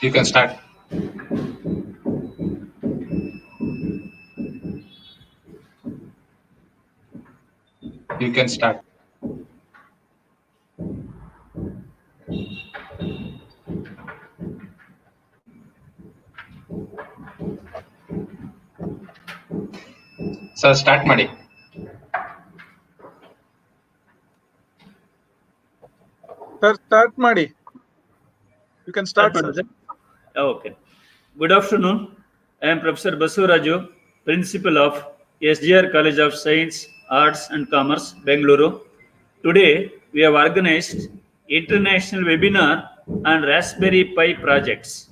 You can start. You can start. Sir, start ಮಾಡಿ. Sir, start ಮಾಡಿ. You can start, sir. Okay. Good afternoon. I am Professor Basuraju, Principal of SGR College of Science, Arts and Commerce, Bengaluru. Today, we have organized international webinar on Raspberry Pi projects.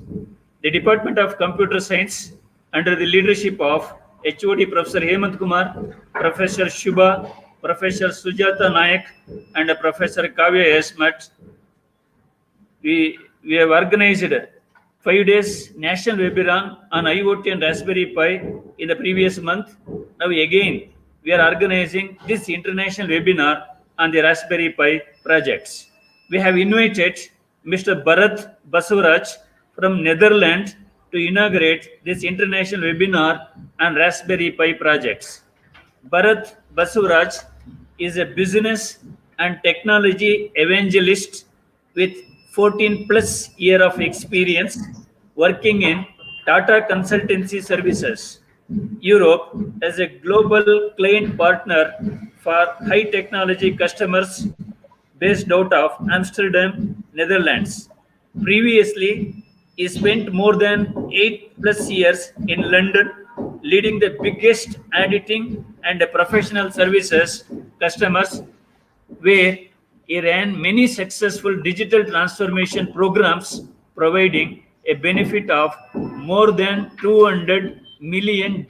The Department of Computer Science, under the leadership of HOD Professor Hemant Kumar, Professor Shubha, Professor Sujata Nayak, and Professor Kavya Esmat, we have organized 5 days national webinar on IoT and Raspberry Pi in the previous month. Now again, we are organizing this international webinar on the Raspberry Pi projects. We have invited Mr. Bharat Basuraj from Netherlands to inaugurate this international webinar on Raspberry Pi projects. Bharat Basuraj is a business and technology evangelist with 14 plus year of experience working in Tata Consultancy Services, Europe, as a global client partner for high technology customers based out of Amsterdam, Netherlands. Previously, he spent more than 8 plus years in London, leading the biggest auditing and professional services customers, where he ran many successful digital transformation programs, providing a benefit of more than $200 million.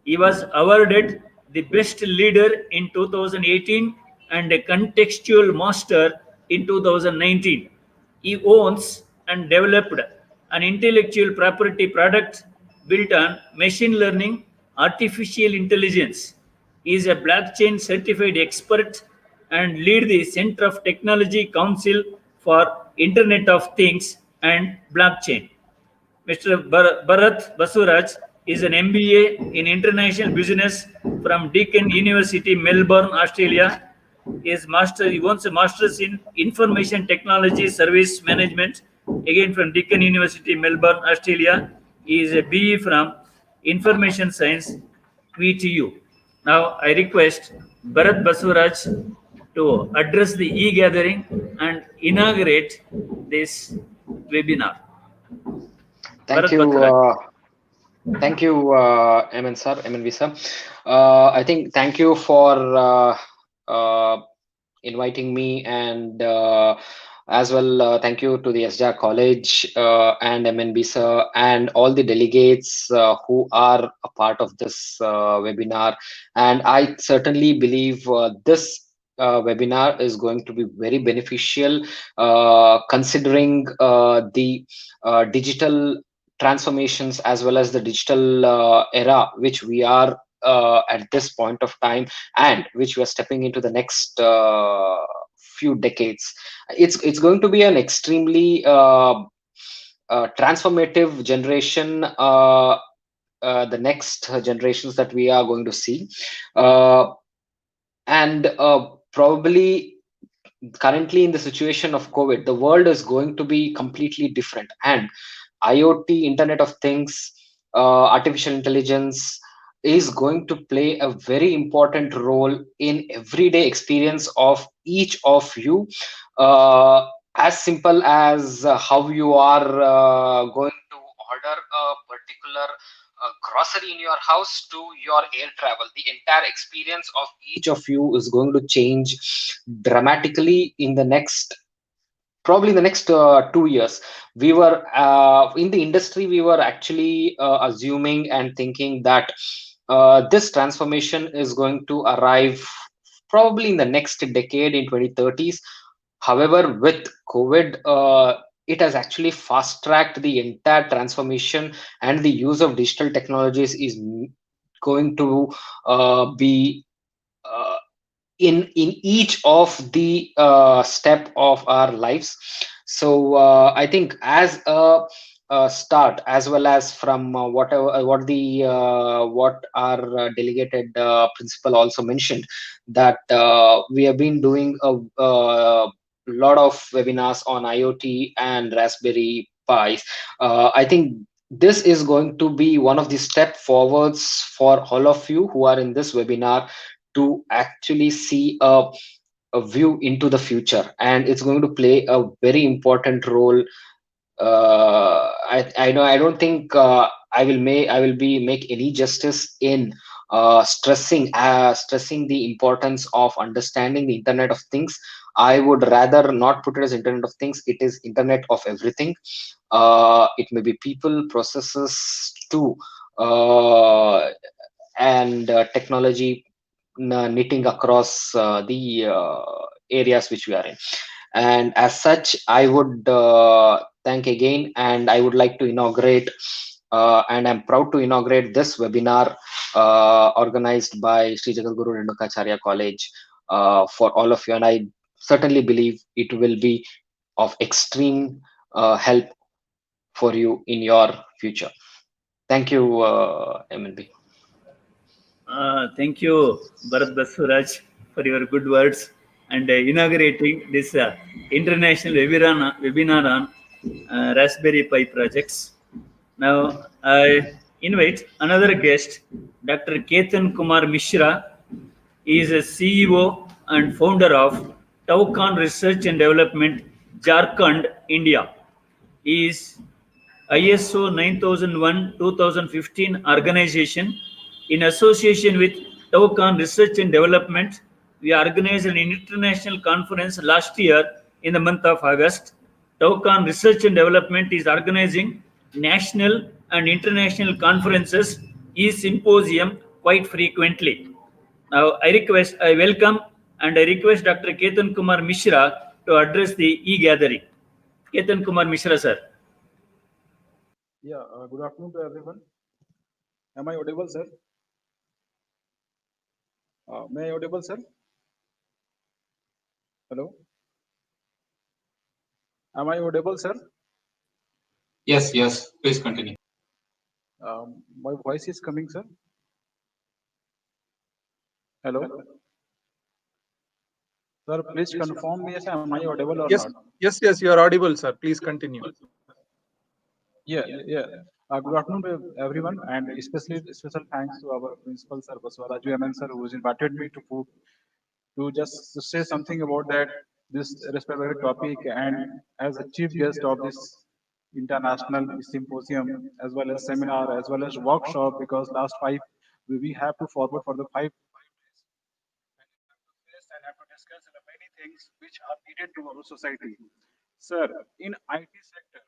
He was awarded the Best Leader in 2018 and a Contextual Master in 2019. He owns and developed an intellectual property product built on machine learning, artificial intelligence. He is a blockchain certified expert and lead the Center of Technology Council for Internet of Things and Blockchain. Mr. Bharat Basuraj is an MBA in International Business from Deakin University, Melbourne, Australia. He owns a master's in Information Technology Service Management, again from Deakin University, Melbourne, Australia. He is a BE from Information Science, VTU. Now I request Bharat Basuraj to address the e-gathering and inaugurate this webinar. Thank you, MNV sir. I think thank you for inviting me, and as well thank you to the SGR College and MNB sir and all the delegates who are a part of this webinar. And I certainly believe this webinar is going to be very beneficial, considering the digital transformations as well as the digital era which we are at this point of time, and which we are stepping into the next few decades. It's going to be an extremely transformative generation, the next generations that we are going to see, and probably currently in the situation of COVID, the world is going to be completely different, and IoT, Internet of Things, artificial intelligence is going to play a very important role in everyday experience of each of you. As simple as how you are going to order a particular grocery in your house to your air travel. The entire experience of each of you is going to change dramatically in the next, probably in the next 2 years. We were in the industry, we were actually assuming and thinking that this transformation is going to arrive probably in the next decade, in 2030s. However, with COVID, it has actually fast-tracked the entire transformation, and the use of digital technologies is going to be in each of the step of our lives. So I think as a start, as well as from whatever what our delegated principal also mentioned, that we have been doing a lot of webinars on IoT and Raspberry Pis. I think this is going to be one of the step forwards for all of you who are in this webinar to actually see a view into the future, and it's going to play a very important role. I know I don't think I will be make any justice in stressing the importance of understanding the Internet of Things. I would rather not put it as Internet of Things. It is Internet of everything. It may be people, processes too, and technology knitting across the areas which we are in. And as such, I would thank again, and I would like to inaugurate, and I'm proud to inaugurate this webinar organized by Sri Jagadguru Renukacharya College for all of you. And I certainly believe it will be of extreme help for you in your future. Thank you, MNB. Thank you, Bharat Baswaraj, for your good words and inaugurating this international webinar on Raspberry Pi projects. Now, I invite another guest, Dr. Ketan Kumar Mishra. He is a CEO and founder of Taukan Research and Development, Jharkhand, India. He is ISO 9001-2015 organization. In association with Taukan Research and Development, we organized an international conference last year in the month of August. Taukan Research and Development is organizing national and international conferences, e-symposium quite frequently. Now, I welcome and I request Dr. Ketan Kumar Mishra to address the e-gathering. Ketan Kumar Mishra, sir. Yeah, good afternoon to everyone. Am I audible, sir? May I audible, sir? Hello? Am I audible, sir? Yes, yes. Please continue. My voice is coming, sir. Hello? Sir, please confirm me, am I audible or Yes, not? yes, you are audible, sir. Please continue. Yeah. Good afternoon to everyone, and especially special thanks to our principal, Sir Baswaraju MN, sir, who has invited me to just to say something about that this respective topic, and as a chief guest of this international symposium, as well as seminar, as well as workshop, because last five we have to forward for the 5 days and have to discuss many things which are needed to our society. Sir, in IT sector,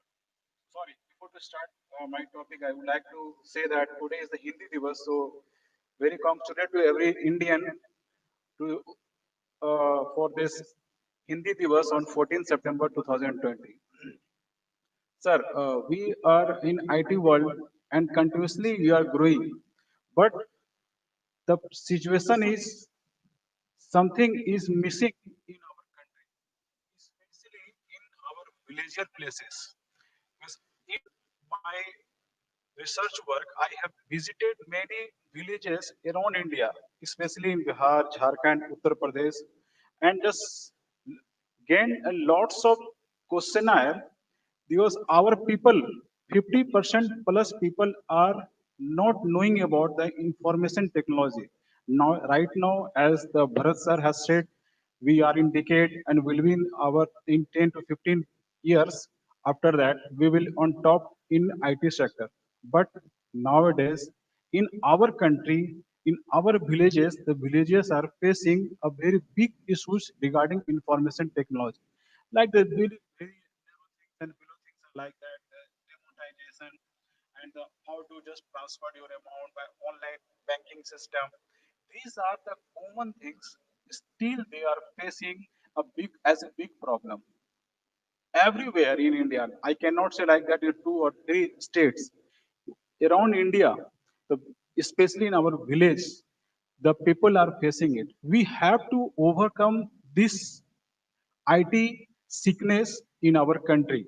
sorry, before to start my topic, I would like to say that today is the Hindi Divas, so very congratulated to every Indian to for this Hindi Divas on 14 September 2020. Sir, we are in IT world and continuously we are growing, but the situation is something is missing in our country, especially in our villager places. Because in my research work, I have visited many villages around India, especially in Bihar, Jharkhand, Uttar Pradesh, and just gained a lots of questionnaire because our people, 50% plus people are not knowing about the information technology. Now, right now, as the Bharat sir has said, we are in decade and will be in our in 10 to 15 years. After that, we will on top in IT sector. But nowadays, in our country, in our villages, the villages are facing a very big issues regarding information technology, like the very narrow things and below things are like that, demonetization, and how to just transfer your amount by online banking system. These are the common things. Still, they are facing a big problem everywhere in India. I cannot say like that in 2 or 3 states around India, the, especially in our village, the people are facing it. We have to overcome this IT sickness in our country.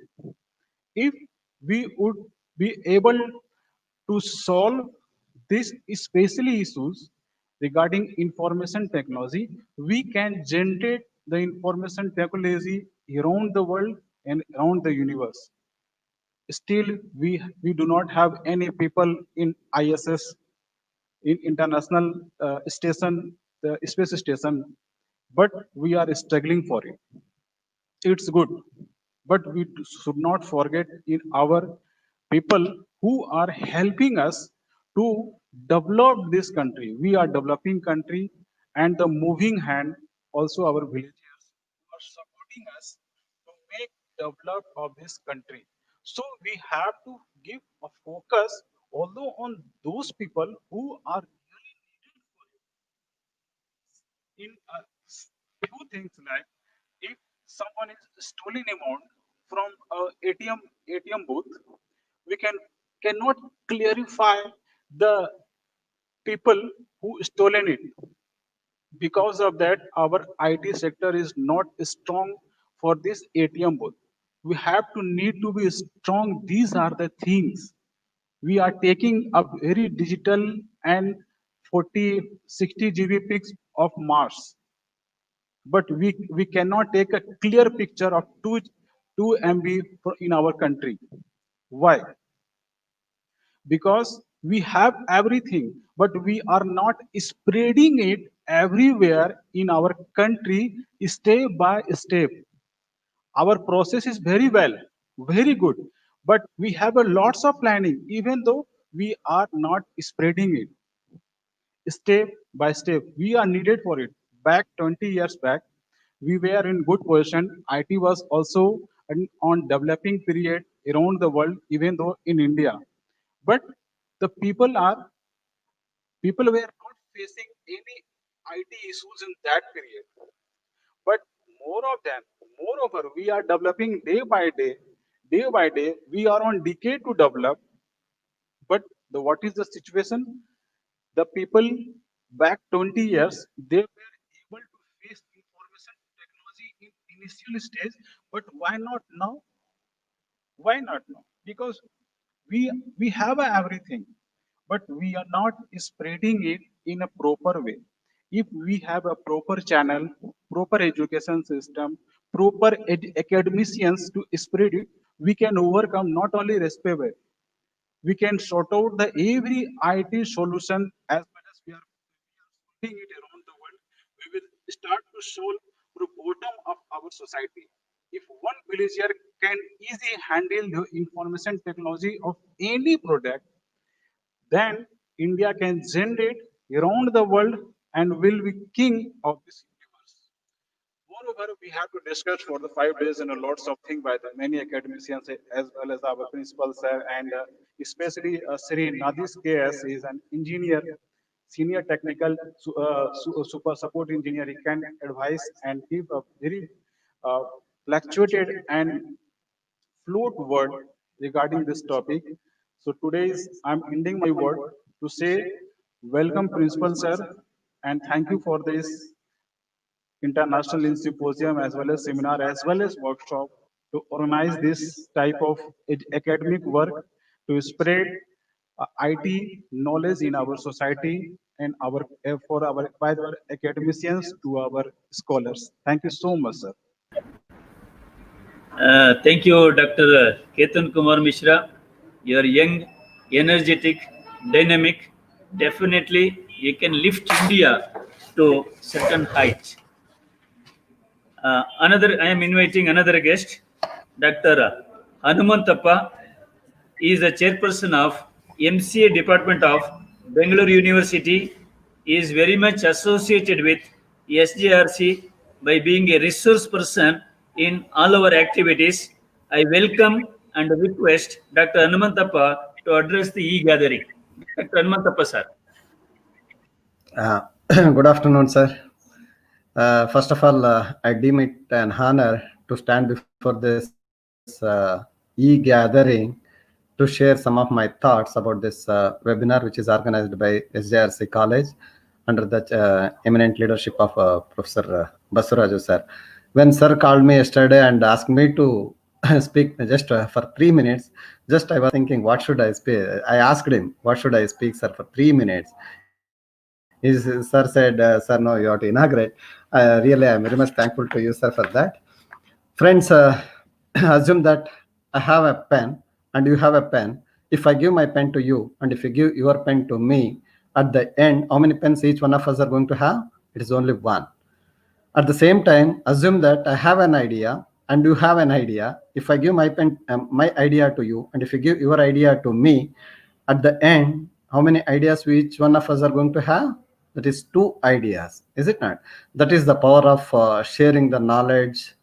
If we would be able to solve these especially issues regarding information technology, we can generate the information technology around the world and around the universe. Still, we do not have any people in ISS, in international station, the space station, but we are struggling for it. It's good, but we should not forget in our people who are helping us to develop this country. We are developing country, and the moving hand also our villagers who are supporting us to make develop of this country. So we have to give a focus although on those people who are really needed for it in few things, like if someone is stealing amount from a ATM booth, we cannot clarify the people who stolen it. Because of that, our IT sector is not strong for this ATM booth. We have to need to be strong. These are the things. We are taking a very digital and 40, 60 GB pics of Mars, but we cannot take a clear picture of 2 MB in our country. Why? Because we have everything, but we are not spreading it everywhere in our country step by step. Our process is very well, very good, but we have a lots of planning, even though we are not spreading it step by step. We are needed for it. Back 20 years back, we were in good position. IT was also on developing period around the world, even though in India. But the people were not facing any IT issues in that period. But more of them, moreover, we are developing day by day. We are on decade to develop. But what is the situation? The people back 20 years, they were able to face information technology in initial stage, but why not now? Why not now? Because we have everything, but we are not spreading it in a proper way. If we have a proper channel, proper education system, proper academicians to spread it, we can overcome not only respect, we can sort out the every IT solution as well as we are solving it around the world. We will start to solve the bottom of our society. If one villager can easily handle the information technology of any product, then India can generate around the world and will be king of this universe. Moreover, we have to discuss for the 5 days and a lots of things by the many academicians as well as our principal sir, and especially Sri Nandish K S is an engineer, senior technical super support engineer. He can advise and give a very uh, fluctuated and fluid word regarding this topic. So today I'm ending my word to say welcome principal sir, and thank you for this international symposium as well as seminar as well as workshop to organize this type of academic work to spread IT knowledge in our society and our for our by our academicians to our scholars. Thank you so much, sir. Thank you, Dr. Ketan Kumar Mishra. You're young, energetic, dynamic. Definitely, you can lift India to certain heights. I am inviting another guest, Dr. Hanumantappa. He is the chairperson of MCA department of Bengaluru University. He is very much associated with SJRC by being a resource person in all our activities. I welcome and request Dr. Hanumantappa to address the e-gathering. Dr. Hanumantappa, sir. Good afternoon, sir. First of all, I deem it an honor to stand before this e-gathering to share some of my thoughts about this webinar, which is organized by SJRC College under the eminent leadership of Professor Basuraju, sir. When sir called me yesterday and asked me to speak just for 3 minutes. Just I was thinking, what should I speak? I asked him, what should I speak, sir, for 3 minutes? His sir said, sir, no, you have to inaugurate. Really, I'm very much thankful to you, sir, for that. Friends, assume that I have a pen and you have a pen. If I give my pen to you and if you give your pen to me, at the end, how many pens each one of us are going to have? It is only one. At the same time, assume that I have an idea and you have an idea. If I give my idea to you and if you give your idea to me, at the end, how many ideas each one of us are going to have? That is two ideas, is it not? That is the power of sharing the knowledge.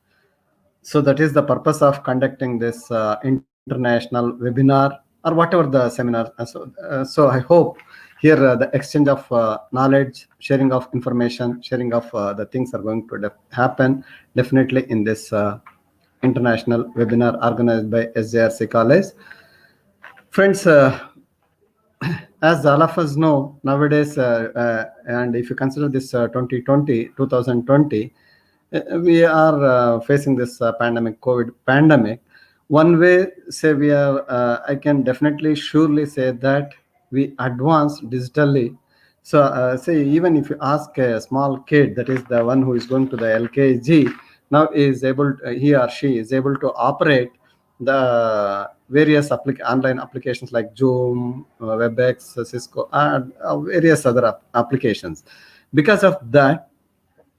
So that is the purpose of conducting this international webinar or whatever the seminar. So I hope here the exchange of knowledge, sharing of information, sharing of the things are going to happen definitely in this international webinar organized by SJRC College. Friends, as all of us know nowadays, and if you consider this 2020, we are facing this pandemic, COVID pandemic. One way, say we are, I can definitely surely say that we advanced digitally. So, say even if you ask a small kid, that is the one who is going to the LKG, now is able, he or she is able to operate the various online applications like Zoom, WebEx, Cisco, and various other applications. Because of that,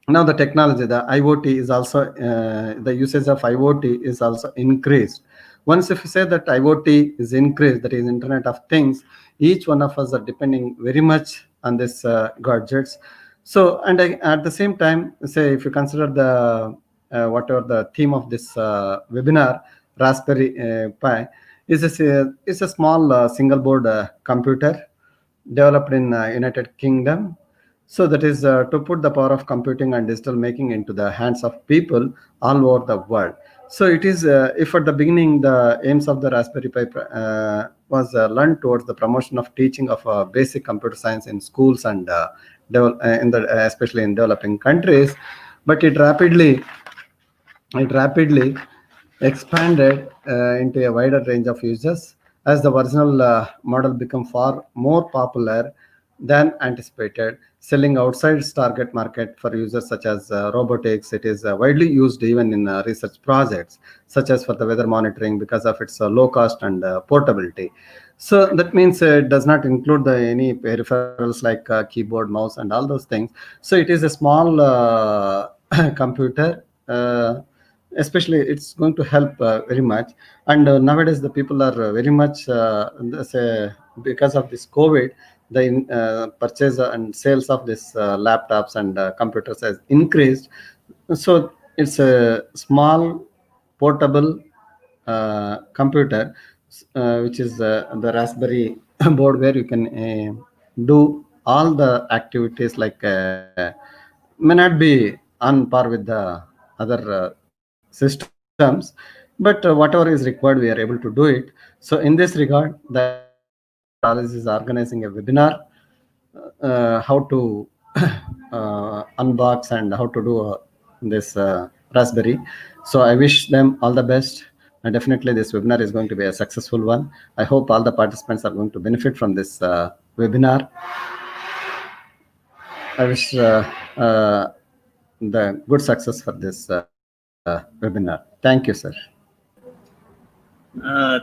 now the technology, the IoT is also the usage of IoT is also increased. Once if you say that IoT is increased, that is Internet of Things, each one of us are depending very much on this gadgets. So and at the same time, say if you consider the whatever the theme of this webinar, Raspberry Pi is a small single board computer developed in United Kingdom. So that is to put the power of computing and digital making into the hands of people all over the world. So it is, if at the beginning the aims of the Raspberry Pi was learned towards the promotion of teaching of basic computer science in schools and especially in developing countries, but it rapidly expanded into a wider range of users as the original model became far more popular than anticipated, selling outside its target market for users such as robotics. It is widely used even in research projects, such as for the weather monitoring because of its low cost and portability. So that means it does not include any peripherals like keyboard, mouse, and all those things. So it is a small computer. Especially it's going to help very much, and nowadays the people are very much say, because of this COVID, the purchase and sales of this laptops and computers has increased. So it's a small portable computer, which is the Raspberry board, where you can do all the activities like may not be on par with the other systems, but whatever is required, we are able to do it. So in this regard, the SJRC College is organizing a webinar, how to unbox and how to do this Raspberry. So I wish them all the best. And definitely this webinar is going to be a successful one. I hope all the participants are going to benefit from this webinar. I wish the good success for this webinar. Thank you, sir.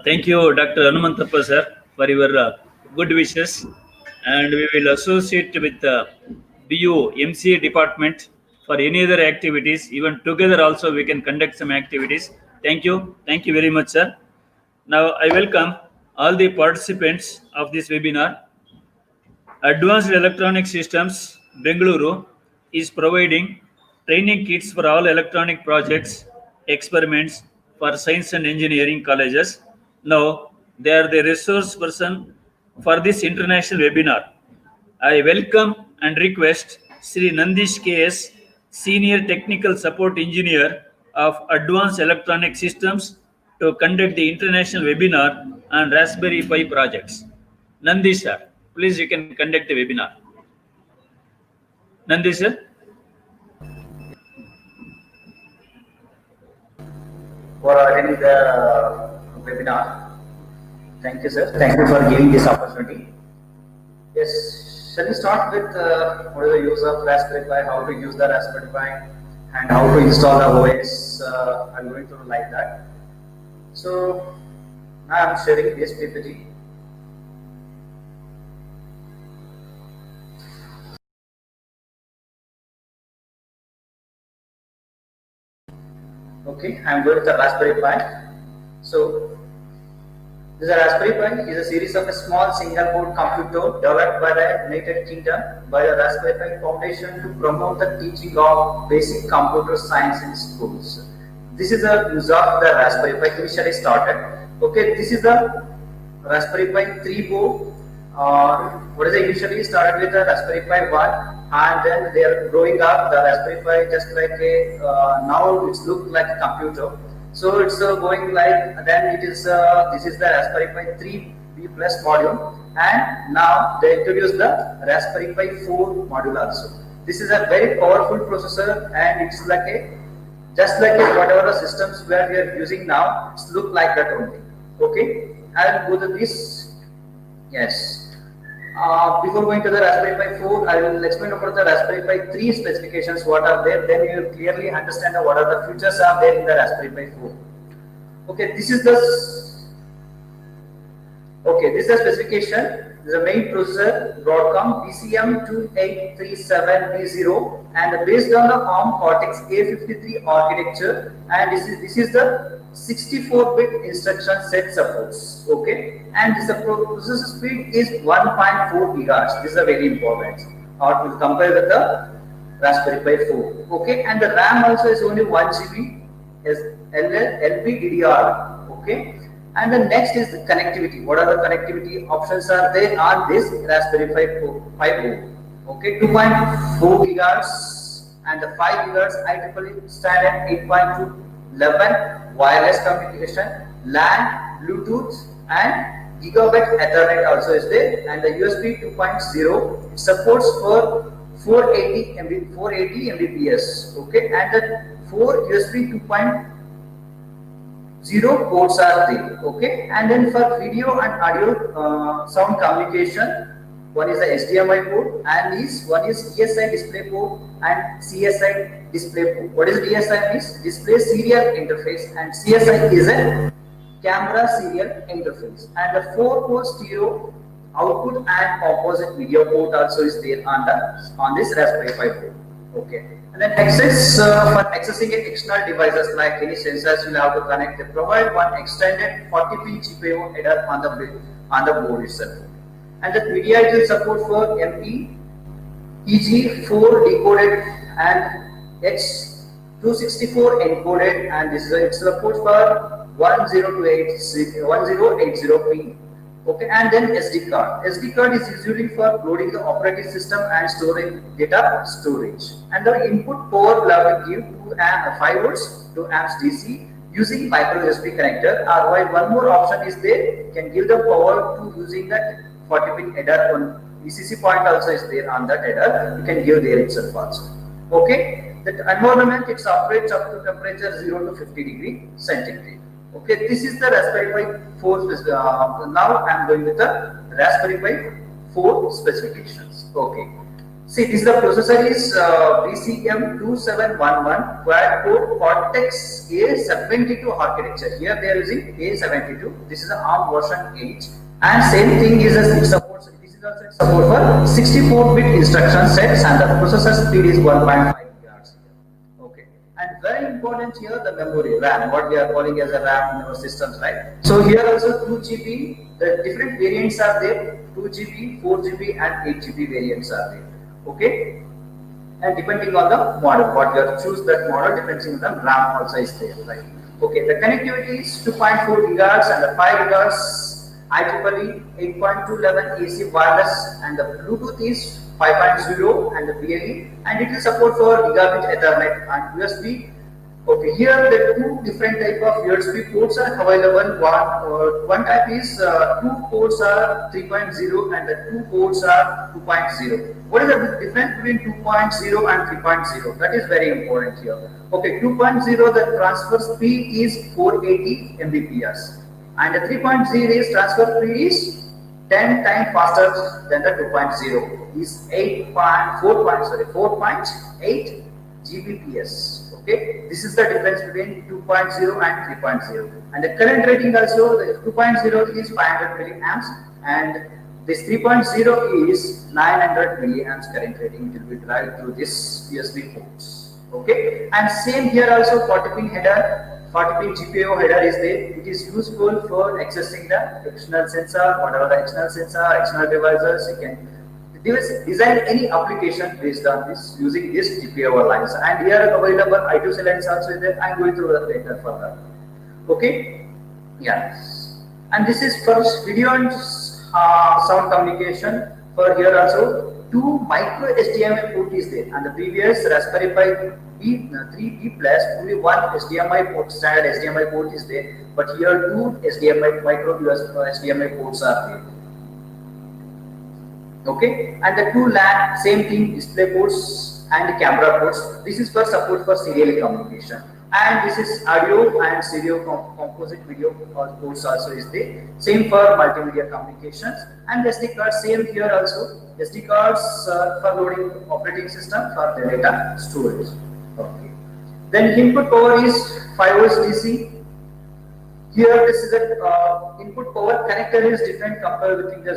Thank you, Dr. Hanumanthappa sir, for your good wishes. And we will associate with BU MCA department for any other activities. Even together also we can conduct some activities. Thank you. Thank you very much, sir. Now I welcome all the participants of this webinar. Advanced Electronic Systems, Bengaluru is providing training kits for all electronic projects, experiments for science and engineering colleges. Now, they are the resource person for this international webinar. I welcome and request Sri Nandish K S, Senior Technical Support Engineer of Advanced Electronic Systems, to conduct the international webinar on Raspberry Pi projects. Nandish sir, please you can conduct the webinar. Nandish sir. for attending the webinar. Thank you, sir. Thank you for giving this opportunity. Yes, shall we start with what is the use of Raspberry Pi, how to use the Raspberry Pi, and how to install the OS? I'm going to like that. So now I'm sharing this PPT. Okay, I'm going to the Raspberry Pi. So this Raspberry Pi is a series of a small single board computer developed by the United Kingdom by the Raspberry Pi Foundation to promote the teaching of basic computer science in schools. This is the use of the Raspberry Pi initially started. Okay, this is the Raspberry Pi 3 board. What is it initially started with the Raspberry Pi 1, and then they are growing up the Raspberry Pi just like a now it's look like a computer. So it's going like, then it is this is the Raspberry Pi 3B plus module, and now they introduced the Raspberry Pi 4 module also. This is a very powerful processor, and it's like a just like whatever the systems where we are using now, it's look like that only. Okay, I'll go to this. Yes. Before going to the Raspberry Pi 4, I will explain about the Raspberry Pi 3 specifications, what are there, then you will clearly understand what are the features are there in the Raspberry Pi 4. Okay, this is the specification. This is the main processor, Broadcom BCM2837B0, and based on the ARM Cortex A53 architecture, and this is the 64-bit instruction set supports. Okay, and this processor speed is 1.4 gigahertz. This is a very important. Or to compare with the Raspberry Pi 4. Okay, and the RAM also is only 1 GB as LPDDR. Okay, and the next is the connectivity. What are the connectivity options are there on this Raspberry Pi board? Okay, 2.4 gigahertz and the 5 gigahertz IEEE standard 8.2.11 wireless communication, LAN, Bluetooth, and Gigabit Ethernet also is there, and the USB 2.0 supports for 480 Mbps. Okay, and the 4 USB 2.0 ports are there. Okay, and then for video and audio sound communication, one is the HDMI port, and one is ESI display port and CSI display port. What is DSI means? Display serial interface, and CSI is a camera serial interface. And the 4-port stereo output and opposite video port also is there on this Raspberry Pi board. Okay, and then access for accessing external devices like any sensors, you will have to connect. They provide one extended 40p GPIO header on the board itself. And the media it will support for EG4 decoded and H264 encoded, and this is it supports for 1080p. Okay, and then SD card. SD card is usually for loading the operating system and storing data storage. And the input power will give 5 volts to amps DC using micro USB connector. Or while one more option is there, can give the power to using that 40-pin header on VCC point also is there on that header. You can give there itself also. Okay, the environment it operates up to temperature 0 to 50 degree centigrade. Okay, this is the Raspberry Pi 4. Now I am going with the Raspberry Pi 4 specifications. Okay, see, this is the processor is BCM2711 quad-core Cortex A72 architecture. Here they are using A72. This is the ARM version 8, and same thing is it supports. This is also support for 64-bit instruction sets, and the processor speed is 1.5 gigahertz. Okay, and very important here the memory RAM, what we are calling as a RAM in our systems, right? So here also 2 GB. The different variants are there. 2 GB, 4 GB, and 8 GB variants are there. Okay, and depending on the model, what you have to choose that model depends on the RAM also is there, right? Okay, the connectivity is 2.4 gigahertz and the 5 gigahertz IEEE 8.2.11 AC wireless, and the Bluetooth is 5.0 and the BLE, and it will support for Gigabit Ethernet and USB Okay, here the two different type of USB ports are available. One type is two ports are 3.0 and the two ports are 2.0. What is the difference between 2.0 and 3.0? That is very important here. Okay, 2.0 the transfer speed is 480 Mbps and the 3.0 is transfer speed is 10 times faster than the 2.0 is 4.8 Gbps. Okay, this is the difference between 2.0 and 3.0. And the current rating also, the 2.0 is 500 milliamps and this 3.0 is 900 milliamps current rating. It will be derived through this USB ports. Okay, and same here also 40 pin header. 40 pin GPIO header is there. It is useful for accessing the external sensor, whatever the external sensor, external devices. You can design any application based on this using this GPIO lines. And here available I2C lines also is there. I am going through that later further. Okay, yes. And this is for video and sound communication. For here also 2 micro HDMI port is there, and the previous Raspberry Pi 3B plus only one HDMI port, standard HDMI port is there, but here 2 HDMI micro HDMI ports are there. Okay, and the 2 LAN same thing, display ports and camera ports. This is for support for serial communication, and this is audio and stereo composite video ports also is there. Same for multimedia communications, and the SD card same here also. SD cards for loading operating system for the data storage. Okay. Then input power is 5 volts DC. Here this is a input power connector is different compared with the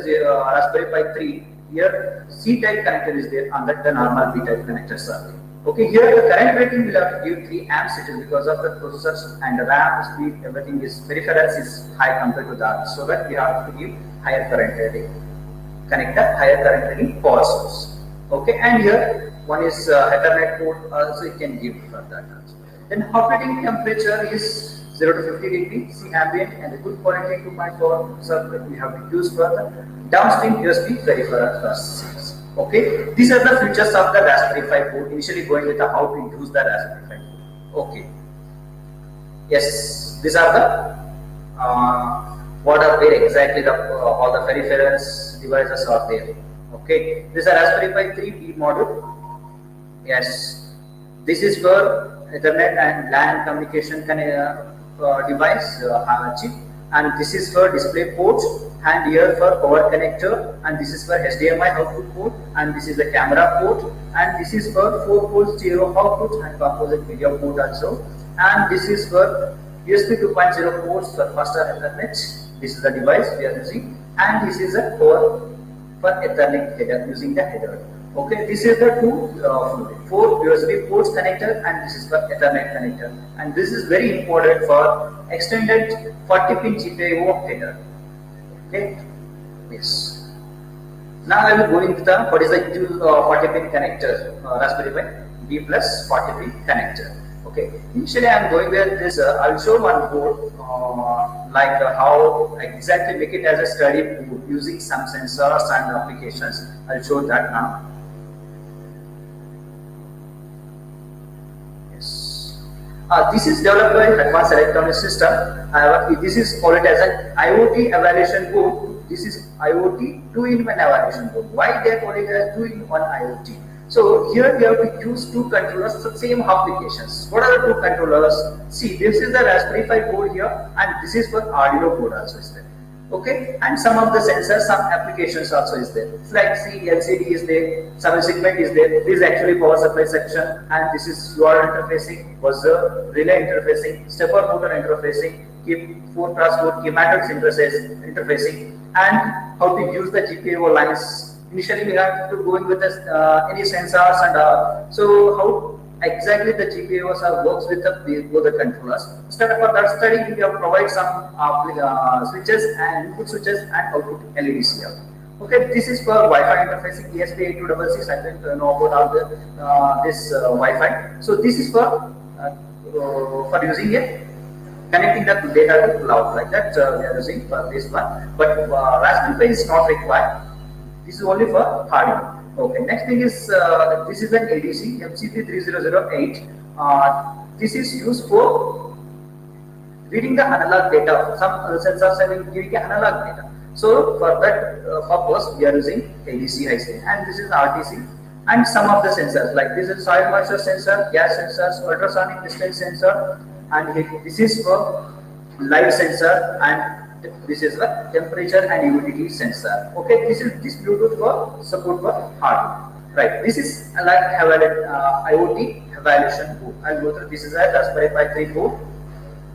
Raspberry Pi 3. Here C-type connector is there, and that the normal B-type connectors are there. Okay, here the current rating will have to give 3 amps. It is because of the processors and the RAM speed, everything is peripherals is high compared to that. So that we have to give higher current rating. Connect the higher current rating power source. Okay, and here one is Ethernet port also you can give for that also. Then operating temperature is 0 to 50 degrees, C ambient, and the good quality 2.4 circuit we have to use for the downstream USB peripheral processors. Okay, these are the features of the Raspberry Pi board. Initially going with the how to use the Raspberry Pi board. Okay, yes, these are the what are where exactly the all the peripherals devices are there. Okay, this is a Raspberry Pi 3B module. Yes, this is for Ethernet and LAN communication device chip, and this is for display ports, and here for power connector, and this is for HDMI output port, and this is the camera port, and this is for 4-port stereo output and composite video port also, and this is for USB 2.0 ports for faster Ethernet. This is the device we are using, and this is a core for Ethernet header using the header. Okay, this is the 4 USB ports connector, and this is for Ethernet connector, and this is very important for extended 40 pin GPIO header. Okay, yes. Now I will go into the what is the 40 pin connector, Raspberry Pi B plus 40 pin connector. Okay, initially I am going with this. I will show one board like how exactly make it as a study board using some sensors and applications. I will show that now. This is developed by Advanced Electronic System. This is called as an IoT evaluation board. This is IoT 2-in-1 evaluation board. Why they are calling it as 2-in-1 IoT? So here we have to use 2 controllers for same applications. What are the 2 controllers? See, this is the Raspberry Pi board here, and this is for Arduino board also is there. Okay, and some of the sensors, some applications also is there. It's like see, LCD is there, some segment is there. This is actually power supply section, and this is UART interfacing, buzzer, relay interfacing, stepper motor interfacing, 4x4 key matrix interfacing, and how to use the GPIO lines. Initially, we have to go in with this, any sensors and so how exactly the GPIOs works with both the controllers. Instead of that study, we have provide some switches and input switches and output LEDs here. Okay, this is for Wi-Fi interfacing ESP8266. I don't know about all the this Wi-Fi. So this is for using it, connecting the data to cloud like that. We are using for this one, but Raspberry Pi is not required. This is only for Arduino. Okay, next thing is this is an ADC MCP3008. this is used for reading the analog data. Some sensors are giving analog data. So for that purpose, we are using ADC high speed, and this is RTC. And some of the sensors, like this is soil moisture sensor, gas sensors, ultrasonic distance sensor, and this is for live sensor, and this is the temperature and humidity sensor. Okay, this Bluetooth for support for hardware. Right, this is like IoT evaluation board. I'll go through. This is a Raspberry Pi 3 board,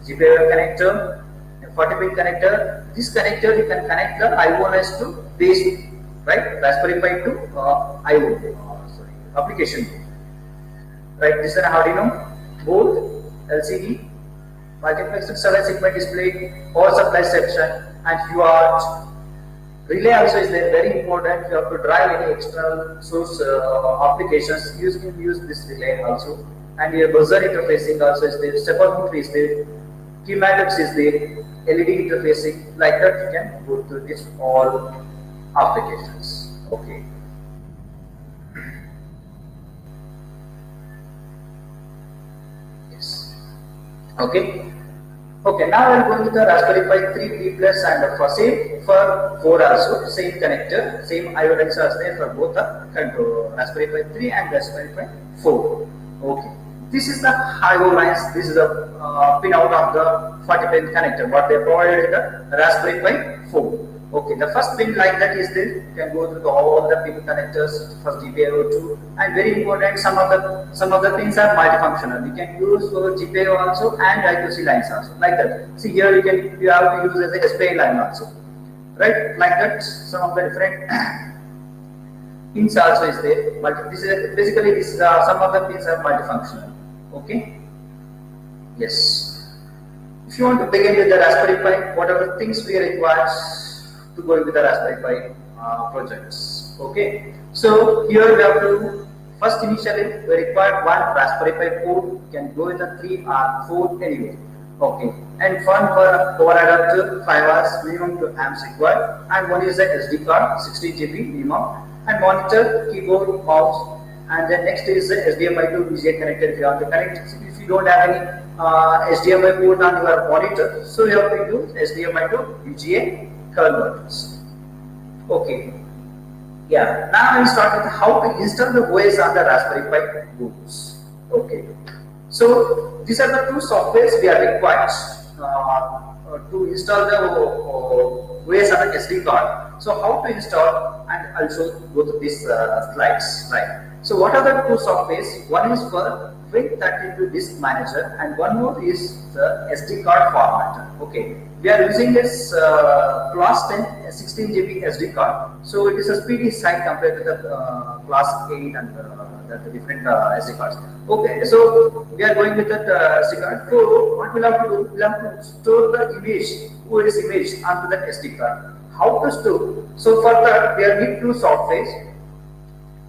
GPIO connector, a 40-pin connector. This connector you can connect the IOS to base, right? Raspberry Pi to application. Right, this is an Arduino board, LCD, multiplexed 7-segment display, power supply section, and UART. Relay also is there, very important. You have to drive any external source applications, you can use this relay also. And your buzzer interfacing also is there, stepper motor is there, key matrix is there, LED interfacing, like that you can go through this all applications. Okay. Yes. Okay. Okay, now I am going to the Raspberry Pi 3B plus and for same for 4 also, same connector, same IODEX are there for both the Raspberry Pi 3 and Raspberry Pi 4. Okay, this is the IO lines, this is the pin out of the 40-pin connector, what they provided in the Raspberry Pi 4. Okay, the first pin like that is there, you can go through all the pin connectors, first GPIO 2, and very important, some of the pins are multifunctional. You can use for GPIO also and I2C lines also, like that. See here you have to use as a SPI line also, right? Like that, some of the different pins also is there. But this is basically some of the pins are multifunctional. Okay. Yes. If you want to begin with the Raspberry Pi, what are the things we require to go with the Raspberry Pi projects? Okay, so here we have to first initially we require one Raspberry Pi port. You can go with a 3 or 4 anyway. Okay, and one for power adapter, 5 hours minimum 2 amps required, and one is the SD card 16 GB minimum, and monitor, keyboard, mouse, and then next is the HDMI to VGA connector. If you have to connect, if you don't have any HDMI port on your monitor, so you have to use HDMI to VGA converters. Okay, yeah, now I start with how to install the OS on the Raspberry Pi boards. Okay, so these are the two softwares we are required to install the OS on the SD card. So how to install, and also go to these slides, right? So what are the two softwares? One is for Win32 Disk Manager, and one more is the SD card formatter. Okay, we are using this class 10 16 GB SD card, so it is a speedy side compared to the class 8 and the different SD cards. Okay, so we are going with that SD card. So what we'll have to do, we'll have to store the image, OS image onto the SD card. How to store? So for that we need two softwares.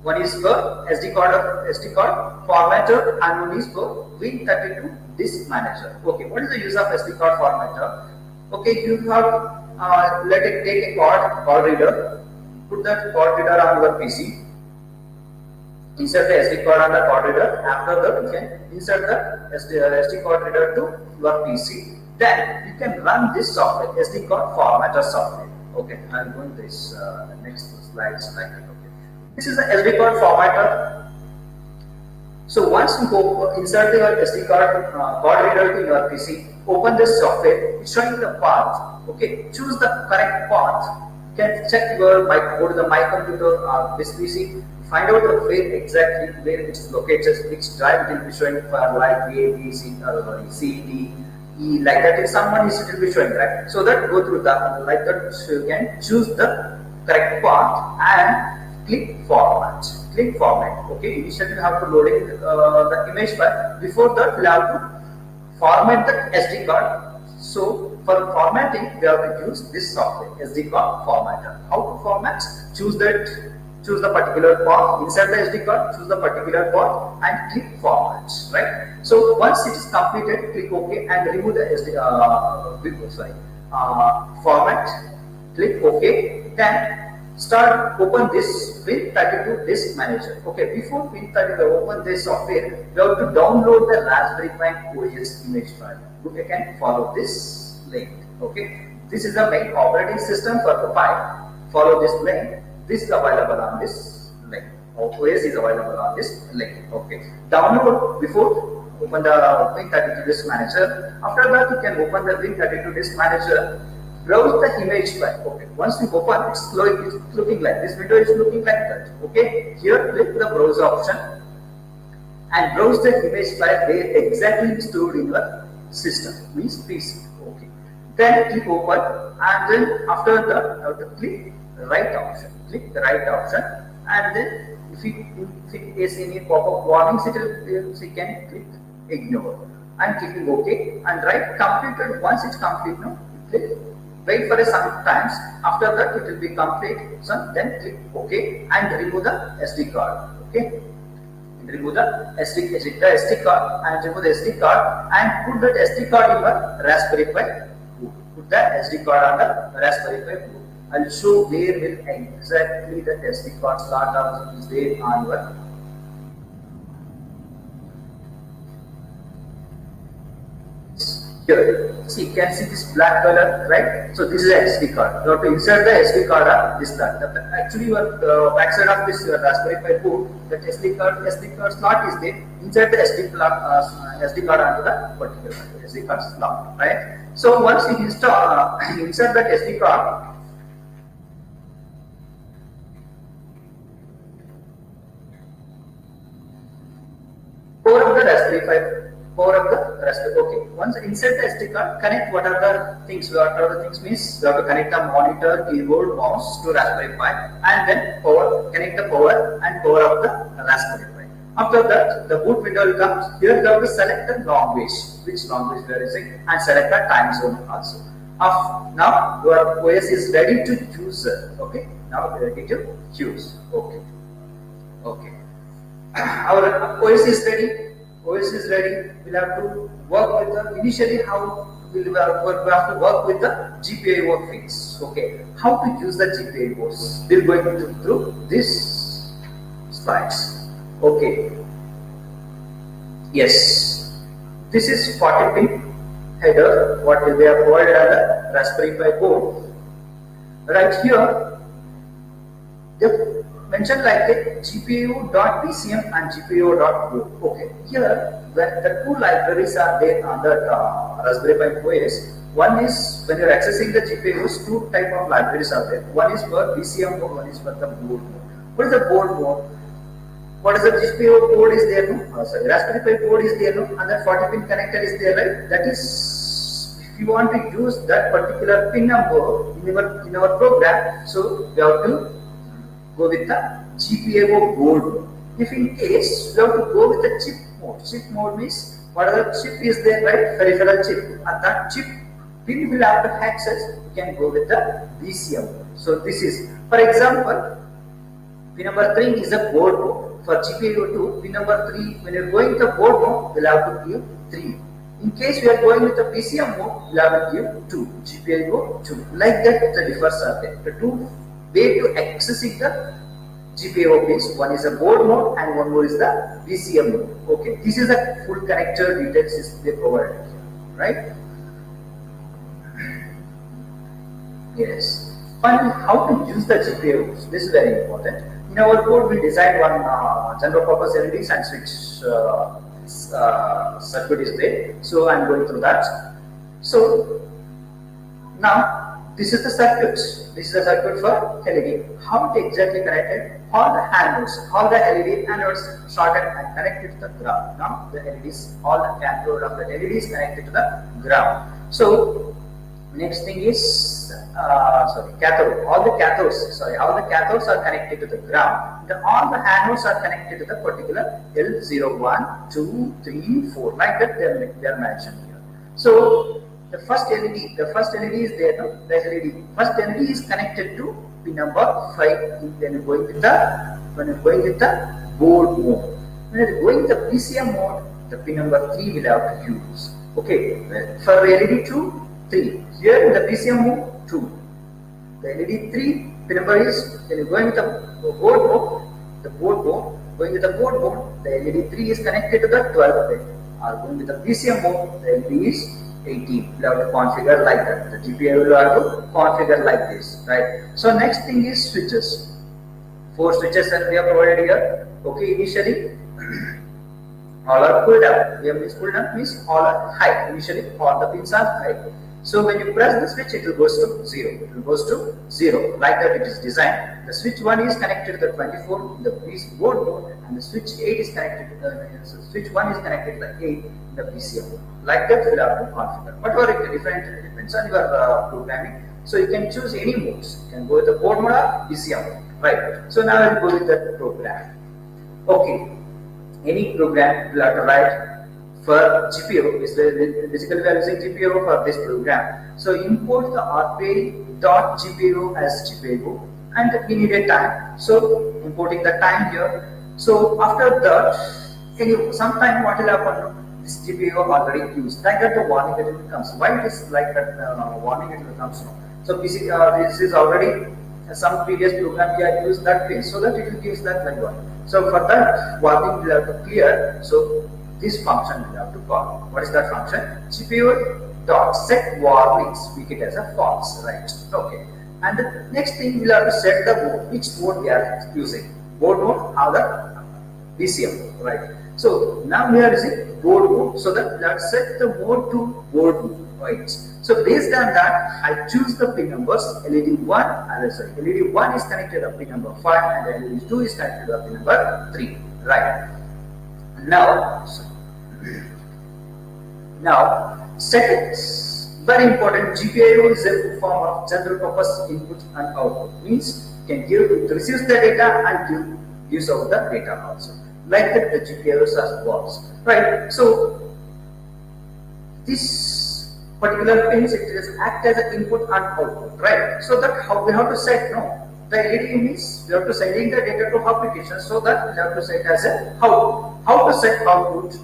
One is for SD card formatter, and one is for Win32 Disk Manager. Okay, what is the use of SD card formatter? Okay, you have take a card reader, put that card reader on your PC, insert the SD card on the card reader. After that, you can insert the SD card reader to your PC. Then you can run this software, SD card formatter software. Okay, I'm going to this next slides like that. Okay, this is the SD card formatter. So once you go insert your SD card reader to your PC, open this software. It's showing the path. Okay, choose the correct path. You can check your go to the My Computer or this PC. Find out where exactly where it's located, which drive it will be showing for like A, B, C, C, D, E, like that. If someone is it will be showing, right? So that go through that like that. So you can choose the correct path and click format. Click format. Okay, initially you have to load in the image file. Before that, we have to format the SD card. So for formatting, we have to use this software, SD card formatter. How to format? Choose the particular path, insert the SD card, choose the particular path, and click format. Right. So once it is completed, click OK and remove the format. Click OK. Then open this Win32 disk manager. Okay, before Win32 open this software, you have to download the Raspberry Pi OS image file. You can follow this link. Okay, this is the main operating system for the Pi. Follow this link. This is available on this link. OS is available on this link. Okay, download before open the Win32 disk manager. After that, you can open the Win32 disk manager. Browse the image file. Okay, once you open, it's looking like this. Window is looking like that. Okay, here click the browse option and browse the image file where exactly stored in your system, means PC. Okay, then click open, and then after that, you have to click the right option. Click the right option, and then if it is any pop-up warnings, you can click ignore. I'm clicking OK and write completed. Once it's complete, no, click. Wait for some times. After that, it will be complete. So then click OK and remove the SD card. Okay, and remove the SD card and remove the SD card and put that SD card in your Raspberry Pi. Put the SD card on the Raspberry Pi. I'll show where will exactly the SD card slot is there on your. Here, see, you can see this black color, right? So this is a SD card. You have to insert the SD card on this slot. Actually, your backside of this Raspberry Pi board, that SD card slot is there. Insert the SD card onto the particular SD card slot, right? So once you install, insert that SD card. Power up the Raspberry Pi. Okay. Once insert the SD card, connect what are the things. What are the things means you have to connect the monitor, keyboard, mouse to Raspberry Pi, and then connect the power and power up the Raspberry Pi. After that, the boot window will come. Here you have to select the language, which language you are using, and select the time zone also. Now your OS is ready to use. Okay. Now ready to use. Okay. Okay. Our OS is ready. OS is ready. We'll have to work with the initially how we have to work with the GPIO things. Okay, how to use the GPIOs? We're going to through this slides. Okay. Yes, this is 40-pin header. What we have provided on the Raspberry Pi board. Right here, they mentioned like a GPIO.bcm and GPIO.boot. Okay, here the two libraries are there on the Raspberry Pi OS. One is when you are accessing the GPIOs, two type of libraries are there. One is for BCM mode, one is for the boot mode. What is the board mode? What is the GPIO board is there? No? Sorry, Raspberry Pi board is there, no? And that 40-pin connector is there, right? That is, if you want to use that particular pin number in our program, so you have to go with the GPIO board. If in case you have to go with the chip mode. Chip mode means whatever chip is there, right? Peripheral chip. And that chip pin will have to access. You can go with the BCM. So this is, for example, pin number 3 is a board mode. For GPIO 2, pin number 3, when you are going to the board mode, we'll have to give 3. In case we are going with the BCM mode, we'll have to give 2. GPIO 2. Like that, the differs are there. The two way to accessing the GPIO pins. One is a board mode and one more is the BCM mode. Okay, this is a full connector details they provided here, right? Yes. Finally, how to use the GPIOs. This is very important. In our code, we designed one general purpose LEDs and switch circuit is there. So I'm going through that. So now this is the circuit. This is the circuit for LED. How it exactly connected? All the anodes, all the LED anodes shorted and connected to the ground. Now the LEDs, all the cathode of the LEDs connected to the ground. So next thing is cathode. All the cathodes are connected to the ground. All the anodes are connected to the particular L01, 2, 3, 4. Like that they are mentioned here. So the first LED is there. No? The first LED is connected to pin number 5. When you're going with the board mode. When you're going with the BCM mode, the pin number 3 will have to use. Okay, for LED 2, 3. Here in the BCM mode, 2. The LED 3, pin number is, when you're going with the board mode, going with the board mode, the LED 3 is connected to the 12th pin. Or going with the PCM mode, the LED is 18. You have to configure like that. The GPIO will have to configure like this, right? So next thing is switches. 4 switches that we have provided here. Okay, initially all are pulled up. We have means pulled up means all are high. Initially all the pins are high. So when you press the switch, it will goes to 0. It will goes to 0. Like that it is designed. The switch 1 is connected to the 24 in the board mode, and the switch 8 is connected to the switch 1 is connected to the 8 in the PCM mode. Like that we'll have to configure. Whatever it depends on your programming. So you can choose any modes. You can go with the board mode or PCM mode. Right. So now I'll go with the program. Okay. Any program will have to write for GPIO. Basically we are using GPIO for this program. So import the RPA.GPIO as GPIO, and we need a time. So importing the time here. So after that, sometime what will happen? This GPIO already used. Like that the warning that it comes. Why it is like that warning it will comes now? So this is already some previous program we have used that pin, so that it will give that value. So for that warning we have to clear. So this function we have to call. What is that function? GPIO.set warnings. Make it as a false, right? Okay. And the next thing we'll have to set the mode, which mode we are using. Board mode or the PCM, right? So now we are using board mode, so that we have to set the mode to board mode, right? So based on that, I choose the pin numbers. LED 1 is connected to pin number 5, and LED 2 is connected to pin number 3, right? Now settings. Very important. GPIO is a form of general purpose input and output. Means it receives the data and gives out the data also. Like that the GPIO works, right? So this particular pins, it is act as an input and output, right? So that how we have to set the LED means we have to sending the data to application, so that we have to set as a how to set output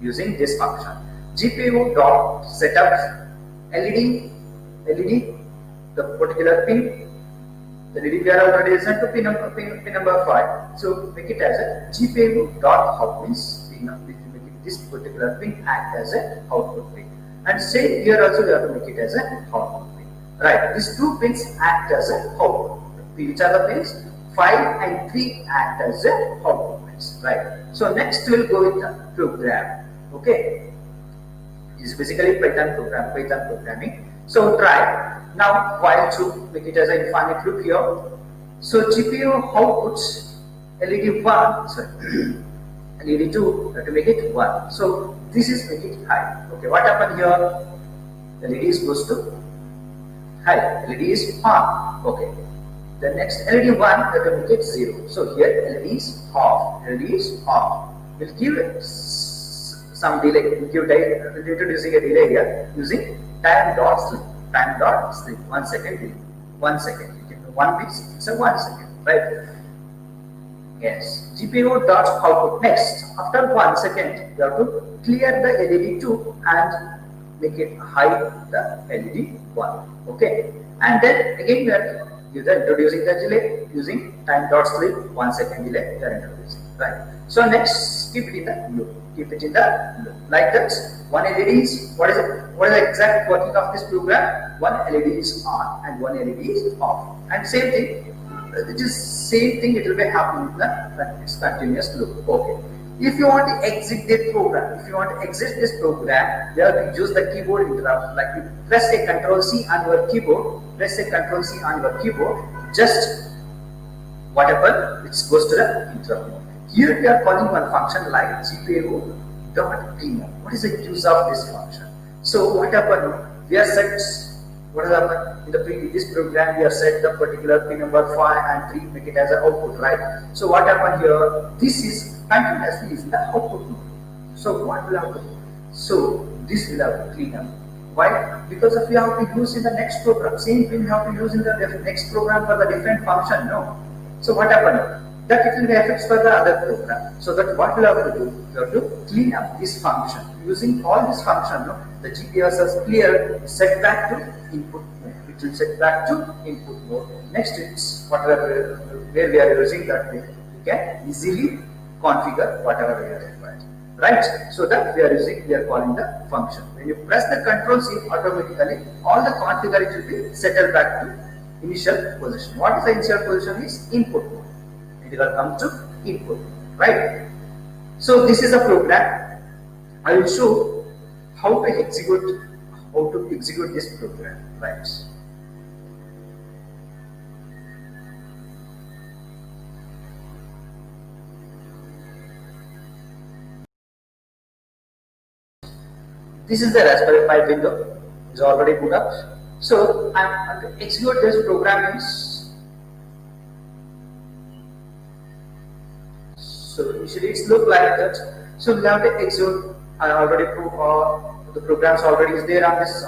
using this function. GPIO dot setup LED the particular pin. The LED we are already assigned to pin number 5. So make it as a GPIO dot out means this particular pin act as a output pin. And same here also we have to make it as a output pin. Right. These two pins act as a output. Which are the pins? 5 and 3 act as a output pins. Right. So next we'll go with the program. Okay. This is basically Python programming. So try. Now while to make it as an infinite loop here. So GPIO outputs LED 1, sorry, LED 2, to make it 1. So this is make it high. Okay, what happened here? LED is goes to high, LED is on. Okay. The next LED 1, to make it 0. So here LED is off. We'll give some delay. We'll introducing a delay here using time dot sleep. 1 second delay. 1 second. You can do 1 bit, it's a 1 second, right? Yes. GPIO dot output. Next, after 1 second, you have to clear the LED 2 and make it hide the LED 1. Okay. And then again we are introducing the delay using time dot sleep. 1 second delay we are introducing. Right. So next, keep it in the loop. Like that. One LED is what is the exact working of this program? One LED is on and one LED is off. And same thing. It will be happening in the continuous loop. Okay. If you want to exit this program, you have to use the keyboard interrupt. Like you press a Ctrl C on your keyboard, just what happened? It goes to the interrupt. Here we are calling one function like GPIO.cleanup. What is the use of this function? So what happened? We are set. What has happened in this program? We have set the particular pin number 5 and 3, make it as an output, right? So what happened here? This is continuously is the output mode. So what will happen? So this will have to clean up. Why? Because if we have to use in the next program, same thing we have to use in the next program for the different function. No. So what happened? That it will be effects for the other program. So that what we have to do? We have to clean up this function. Using all this function, the GPS is clear, set back to input mode. it will set back to input mode. Next, it's whatever where we are using that we can easily configure whatever we are required. Right? So that we are calling the function. When you press the control C, automatically all the configuration will be settled back to initial position. What is the initial position? Is input mode. It will come to input mode. Right? So this is a program. I will show how to execute this program. Right? This is the Raspberry Pi window. It's already put up. So I'm going to execute this program is. So initially it's look like that. So we have to execute. I already the programs already is there on this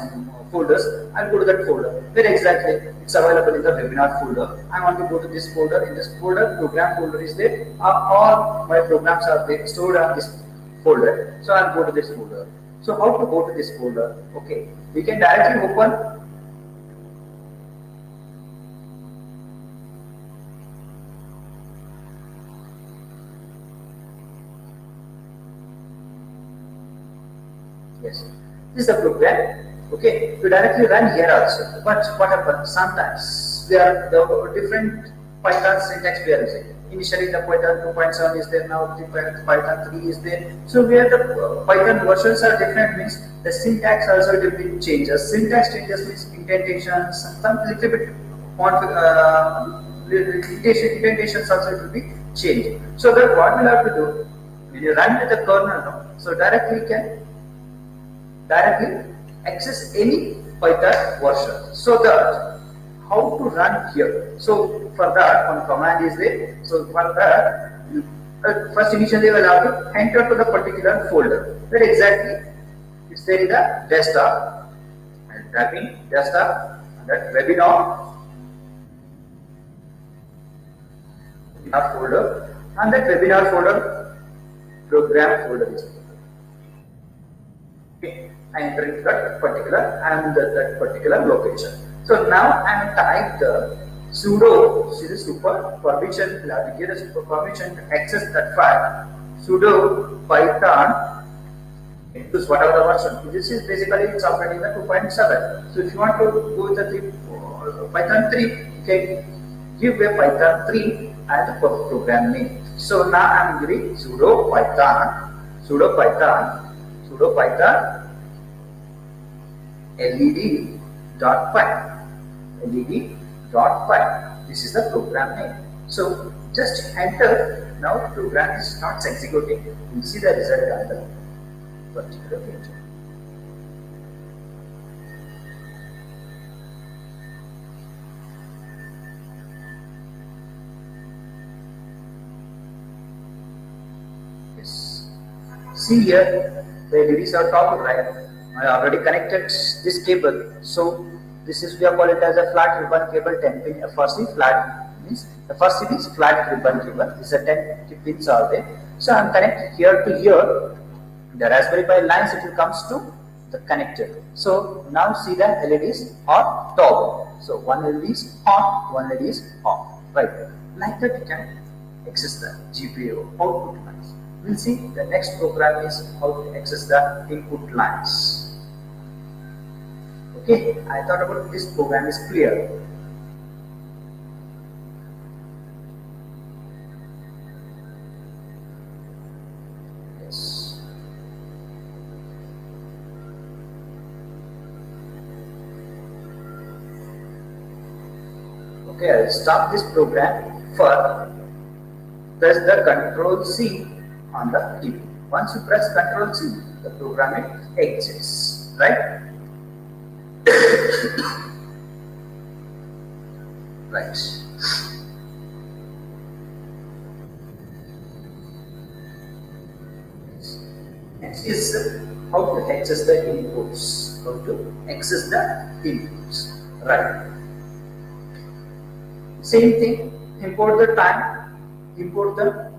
folders. I'll go to that folder. Where exactly it's available in the webinar folder. I want to go to this folder. In this folder, program folder is there. All my programs are there, stored on this folder. So I'll go to this folder. So how to go to this folder? Okay, we can directly open yes, this is the program. Okay, to directly run here also. But what happens? Sometimes there are different Python syntax we are using. Initially the Python 2.7 is there, now the Python 3 is there. So where the Python versions are different means the syntax also will be changes. Syntax changes means indentations, some little bit indentations also will be changed. So that what we'll have to do when you run with the kernel, so directly can access any Python version. So that how to run here. So for that one command is there. So for that first initially we will have to enter to the particular folder. Where exactly it's there in the desktop and typing desktop and that webinar folder and that webinar folder program folder is there. Okay, I enter into that particular and that particular location. So now I am type the sudo super permission. We'll have to give a super permission to access that file. Sudo python into whatever the version. This is basically it's operating the 2.7. So if you want to go with the Python 3, you can give a Python 3 and the program name. So now I am giving sudo python led.py. This is the program name. So just enter. Now the program starts executing. You will see the result on the particular page. Yes. See here, the LEDs are top right. I already connected this cable. So this is we are calling it as a flat ribbon cable 10 pin FRC. Flat means FRC is flat ribbon cable. These are 10 pins are there. So I am connected here to here. The Raspberry Pi lines it will comes to the connector. So now see the LEDs are toggle. So one LED is on, one LED is off. Right. Like that you can access the GPU output lines. We'll see the next program is how to access the input lines. Okay, I thought about this program is clear. Yes. Okay, I'll stop this program for press the Control C on the keyboard. Once you press Control C, the program exits, right? Right. Next is how to access the inputs. How to access the inputs. Right. Same thing. Import the time. Import the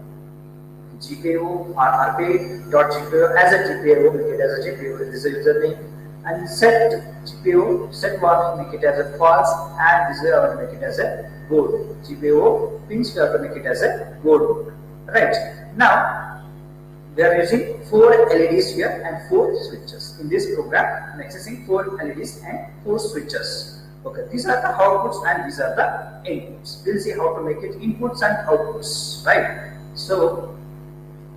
GPU or RPA.GPU as a GPU. Make it as a GPU. This is a username. and set GPIO, set 1, make it as a false, and this way I will make it as a gold. GPIO pins we have to make it as a gold. Right. Now we are using 4 LEDs here and 4 switches. In this program, I am accessing 4 LEDs and 4 switches. Okay, these are the outputs and these are the inputs. We'll see how to make it inputs and outputs, right? So,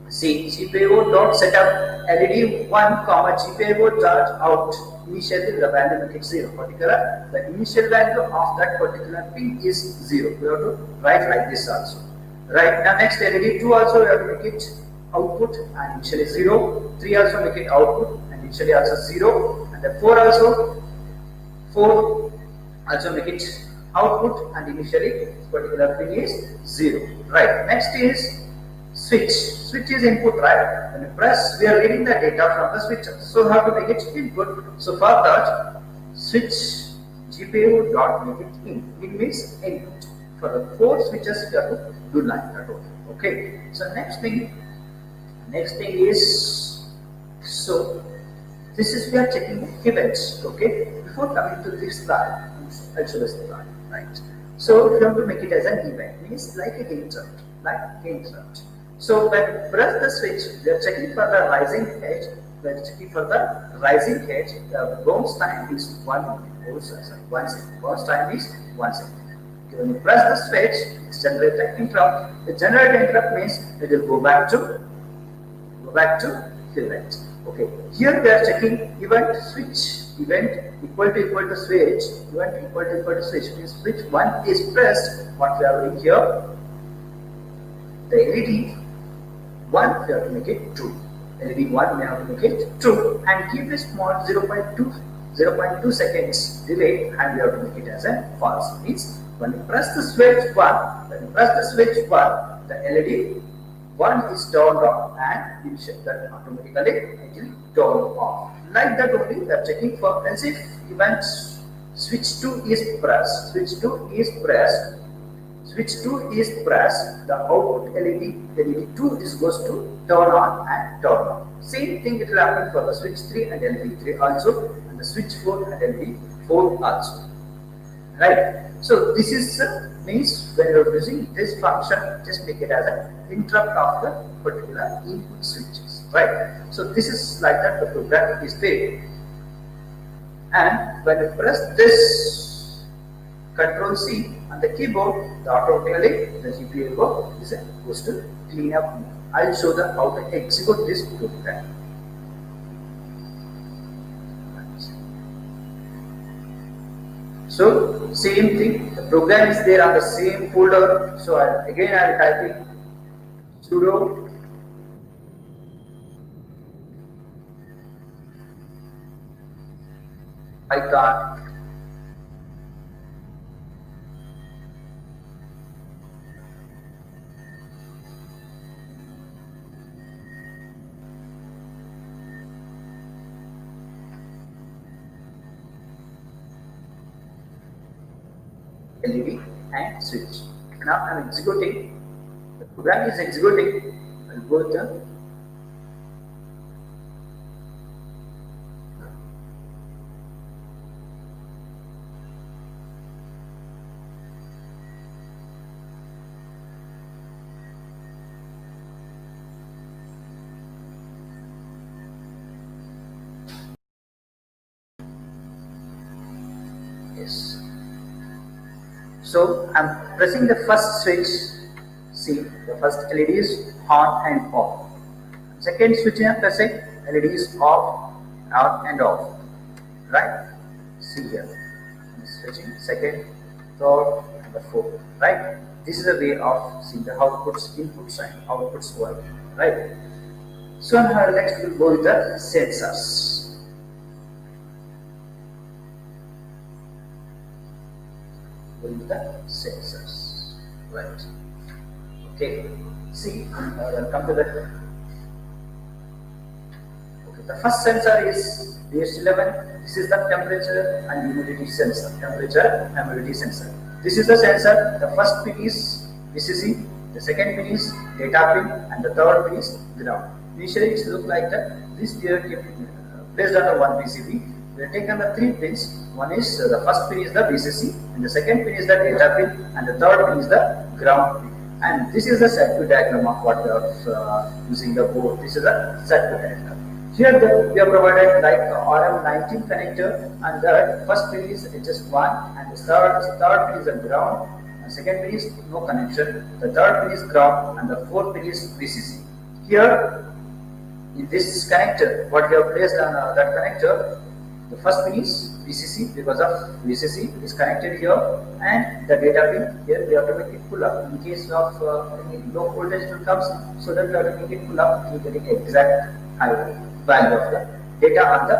see, GPIO dot setup LED 1, GPIO dot out. Initially, the value make it 0. Particular, the initial value of that particular pin is 0. We have to write like this also. Right, now next LED 2 also we have to make it output and initially 0. 3 also make it output and initially also 0. And the 4 also, 4 also make it output and initially particular pin is 0. Right, next is switch. Switch is input, right? When you press, we are reading the data from the switcher. So how to make it input? So for that, switch GPIO dot make it in. It means input. For the 4 switches, we have to do like that. Okay. So next thing is, so this is we are checking the events. Okay. Before coming to this slide, I'll show the slide, right? So we have to make it as an event. Means like a interrupt, So when we press the switch, we are checking for the rising edge. We are checking for the rising edge. The bounce time is 1 second. Bounce time is 1 second. Okay, when you press the switch, it's generate an interrupt. The generate interrupt means it will go back to event. Okay. Here we are checking event switch. Event equal to switch. Event equal to switch means switch 1 is pressed. What we are doing here? The LED 1 we have to make it true. LED 1 we have to make it true and give a small 0.2 seconds delay and we have to make it as a false. Means when you press the switch 1, the LED 1 is turned on and you set that automatically it will turn off. Like that only we are checking for as if event switch 2 is pressed. Switch 2 is pressed, the output LED 2 is goes to turn on and turn off. Same thing it will happen for the switch 3 and LED 3 also, and the switch 4 and LED 4 also. Right. So this is means when you are using this function, just make it as an interrupt of the particular input switches. Right. So this is like that the program is there. And when you press this Control C on the keyboard, automatically the GPIO is goes to clean up. I'll show the how to execute this program. So same thing, the program is there on the same folder. So I'll type in sudo Python LED and switch. Now I'm executing. The program is executing. I'll go to yes. So I'm pressing the first switch. See, the first LED is on and off. Second switch I am pressing, LED is off, on and off. Right? See here. I'm switching second, third, and the fourth. Right? This is a way of seeing the outputs, inputs, and outputs work. Right? So now next we'll go with the sensors. With the sensors, right? Okay. See, I'll come to that. Okay, the first sensor is BS11. This is the temperature and humidity sensor. Temperature and humidity sensor. This is the sensor. The first pin is VCC. The second pin is data pin, and the third pin is ground. Initially, it looks like that. This gear based on the one PCB. we have taken the 3 pins. One is the first pin is the VCC, and the second pin is the data pin, and the third pin is the ground pin. And this is the circuit diagram of what we are using the board. This is a circuit diagram. Here we have provided like RM19 connector, and the first pin is HS1, and the third pin is the ground, and second pin is no connection, the third pin is ground, and the fourth pin is VCC. Here in this connector, what we have placed on that connector, the first pin is VCC, because of VCC is connected here, and the data pin here we have to make it pull up in case of any low voltage comes, so that we have to make it pull up to getting exact high value of the data on the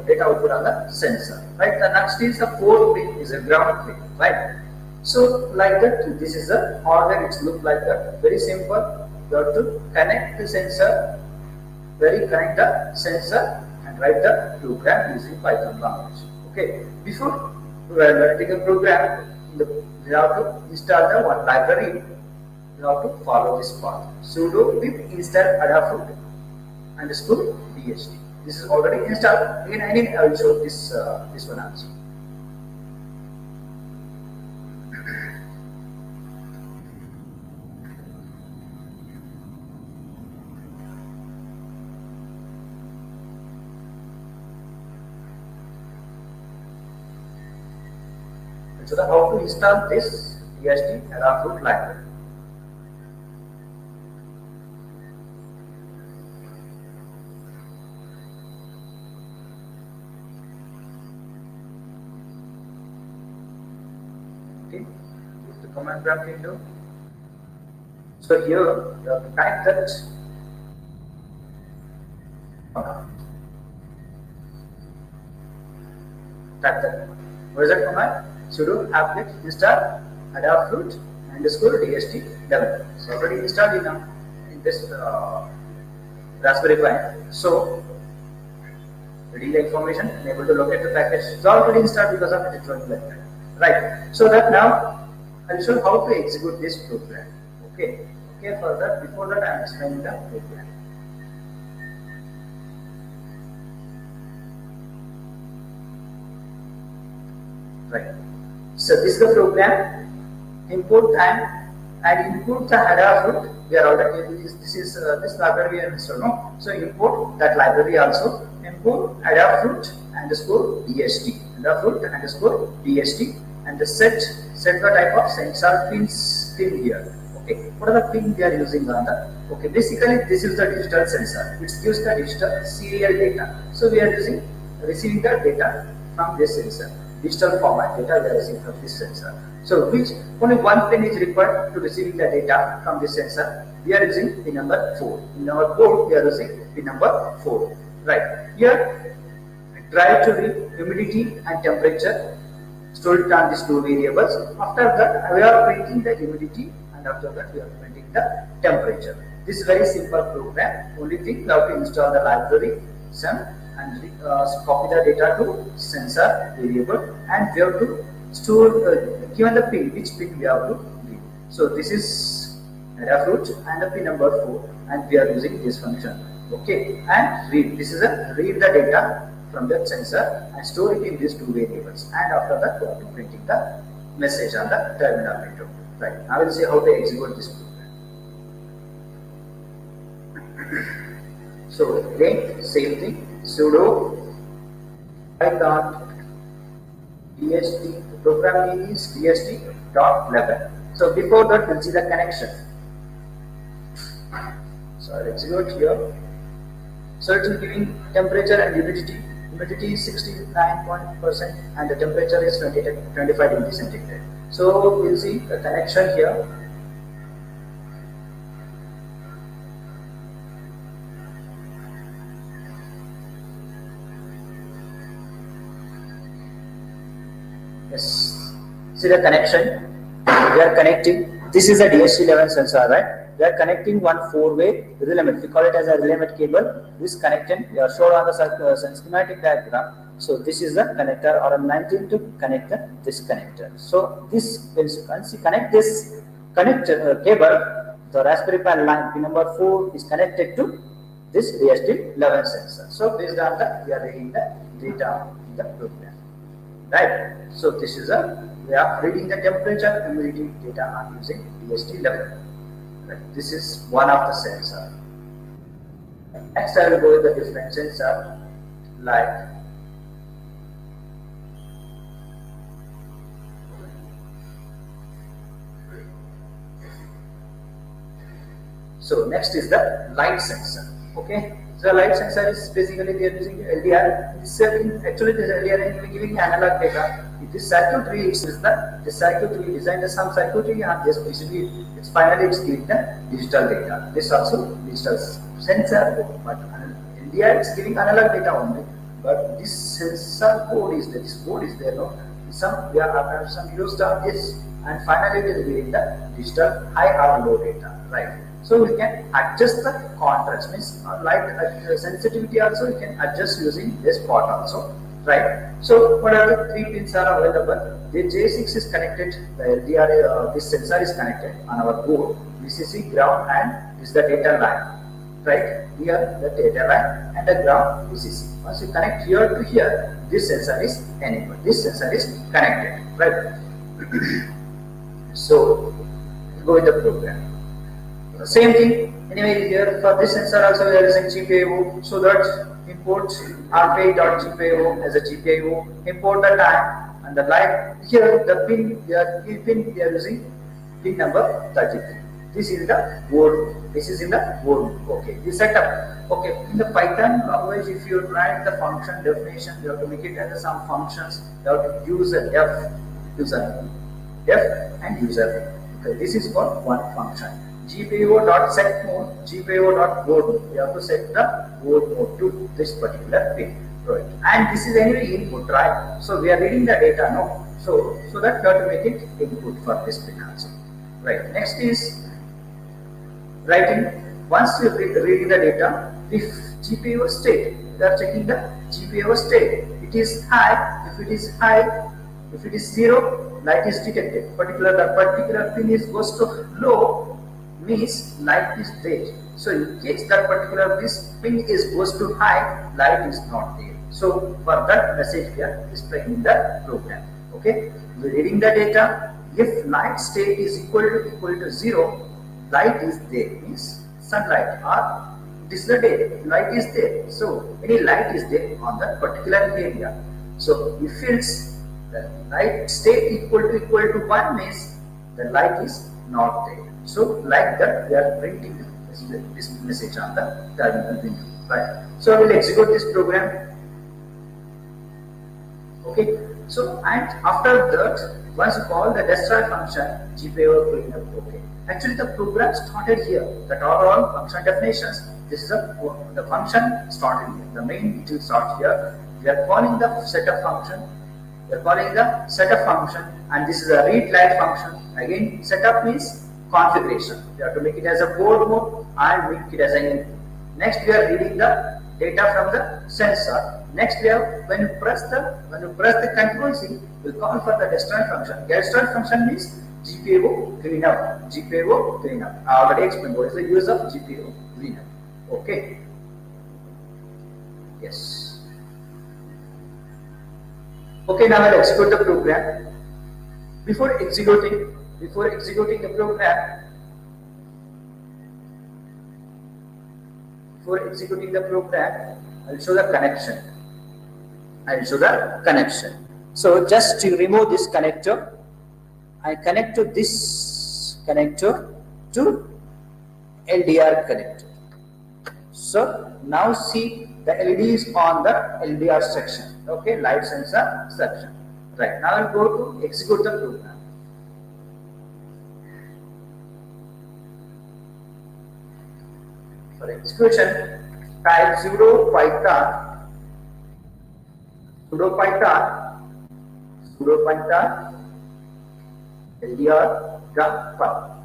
data output on the sensor. Right. The next is the fourth pin is a ground pin. Right. So like that, this is the order. It looks like that. Very simple. You have to connect the sensor. Connect the sensor and write the program using Python language. Okay. Before writing a program, we have to install the one library. You have to follow this path. Sudo pip install adafruit underscore DHT. This is already installed. Again, I will show this this one also. So how to install this DHT adafruit library. The command prompt window. So here you have to type that command. Type that command. What is that command? Sudo apt install adafruit underscore DHT 11. So already installed in this Raspberry Pi. So reading the information and able to locate the package. It's already installed because of electronic like that. Right. So that now I'll show how to execute this program. Okay. Okay. For that, before that, I'm explaining the program. Right. So this is the program. Input and input the adafruit. We are already this library we have installed. No? So import that library also. Import adafruit underscore DHT. Adafruit underscore DHT. And the set the type of sensor pin here. Okay, what are the pins we are using on the? Okay, basically this is the digital sensor. It gives the digital serial data. So we are receiving the data from this sensor. Digital format data we are receiving from this sensor. So which only one pin is required to receiving the data from this sensor. We are using pin number 4. In our code we are using pin number 4. Right. Here try to read humidity and temperature. Store it on these two variables. After that, we are printing the humidity, and after that, we are printing the temperature. This is very simple program. Only thing, we have to install the library, and copy the data to sensor variable, and we have to store given the pin, which pin we have to read. So this is adafruit and the pin number 4, and we are using this function. Okay, and read. This is a read the data from that sensor and store it in these two variables, and after that we have to printing the message on the terminal window. Right. I will see how to execute this program. So again, same thing. Sudo python DHT. Program name is DHT.11. So before that, we'll see the connection. So I'll execute here. So it is giving temperature and humidity. Humidity is 69% and the temperature is 25 degrees centigrade. So we'll see the connection here. Yes. See the connection. We are connecting. This is a DHT11 sensor, right? We are connecting one 4-way relay mat. We call it as a relay mat cable. This connection we are shown on the schematic diagram. So this is the connector RM19 to connect this connector. So this when you connect this connector cable, the Raspberry Pi line pin number 4 is connected to this DHT11 sensor. So based on that, we are reading the data in the program, right? So this is a way of reading the temperature humidity data on using IST level. Right. This is one of the sensor. Next, I will go with the different sensor like so next is the light sensor. Okay, so the light sensor is basically they are using LDR. Actually, this LDR is giving analog data. This circuitry is the circuitry designed as some circuitry and this PCB. It's finally it's giving the digital data. This also digital sensor, but LDR is giving analog data only. But this sensor board is there. This board is there. No, some we are some used on this, and finally it is giving the digital high or low data. Right. So we can adjust the contrast, means light sensitivity also we can adjust using this port also, right? So what are the three pins are available? The J6 is connected, the LDR, this sensor is connected on our board, VCC, ground, and this is the data line, right? Here the data line and the ground VCC. Once you connect here to here, this sensor is enabled, this sensor is connected, right? So go with the program. Same thing, anyway here for this sensor also we are using GPIO, so that import rpay.gpio as a GPIO, import the time and the light. Here the pin we are using pin number 33. This is the board, this is in the board. Okay, this setup. Okay, in the Python language, if you write the function definition, you have to make it as some functions. You have to use a def and user. Okay, this is for one function. GPIO.set mode, GPIO.board mode. We have to set the board mode to this particular pin. Right. And this is anyway input, right? So we are reading the data, no? So that you have to make it input for this pin also. Right. Next is writing. Once you reading the data, if GPIO state, we are checking the GPIO state. It is high. If it is high, if it is 0, light is detected. The particular pin is goes to low, means light is dead. So in case that particular pin is goes to high, light is not there. So for that message we are displaying in the program. Okay, we are reading the data. If light state is equal to 0, light is there, means sunlight, or this is the day, light is there. So any light is there on that particular area. So if it's the light state equal to 1 means the light is not there. So like that we are printing this message on the terminal window, right? So I will execute this program. Okay. So and after that, once you call the destroy function, GPIO cleanup. Okay. Actually the program started here. That are all function definitions. This is the function started here. The main it will start here. We are calling the setup function. We are calling the setup function, and this is a read light function. Again, setup means configuration. You have to make it as a board mode and make it as an input. Next, we are reading the data from the sensor. Next, we have when you press the control C, we will call for the destroy function. Destroy function means GPIO cleanup. GPIO cleanup. I already explained what is the use of GPIO cleanup. Okay. Yes. Okay. Now I will execute the program. Before executing the program, I will show the connection. So just to remove this connector, I connect to this connector to LDR connector. So now see the LED is on the LDR section. Okay, light sensor section. Right. Now I will go to execute the program. For execution, type sudo python ldr.py.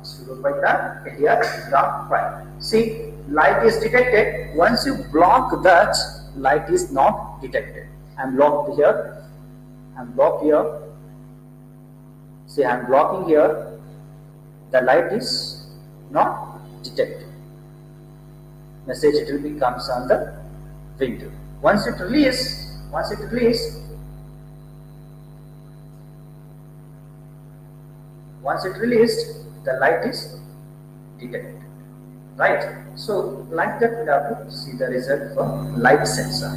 Sudo python ldr.py. See, light is detected. Once you block that, light is not detected. I am blocked here. See, I am blocking here. The light is not detected. Message it will be comes on the window. Once it release, Once it released, the light is detected, right? So like that, we have to see the result for light sensor.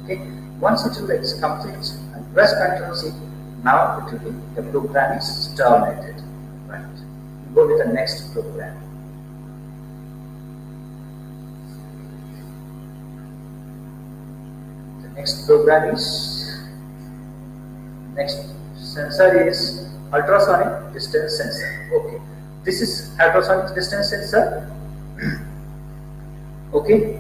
Okay, once it will complete and press Ctrl C, now it will be, the program is terminated, right? We go with the next program. The next program is, next sensor is ultrasonic distance sensor. Okay, this is ultrasonic distance sensor. Okay,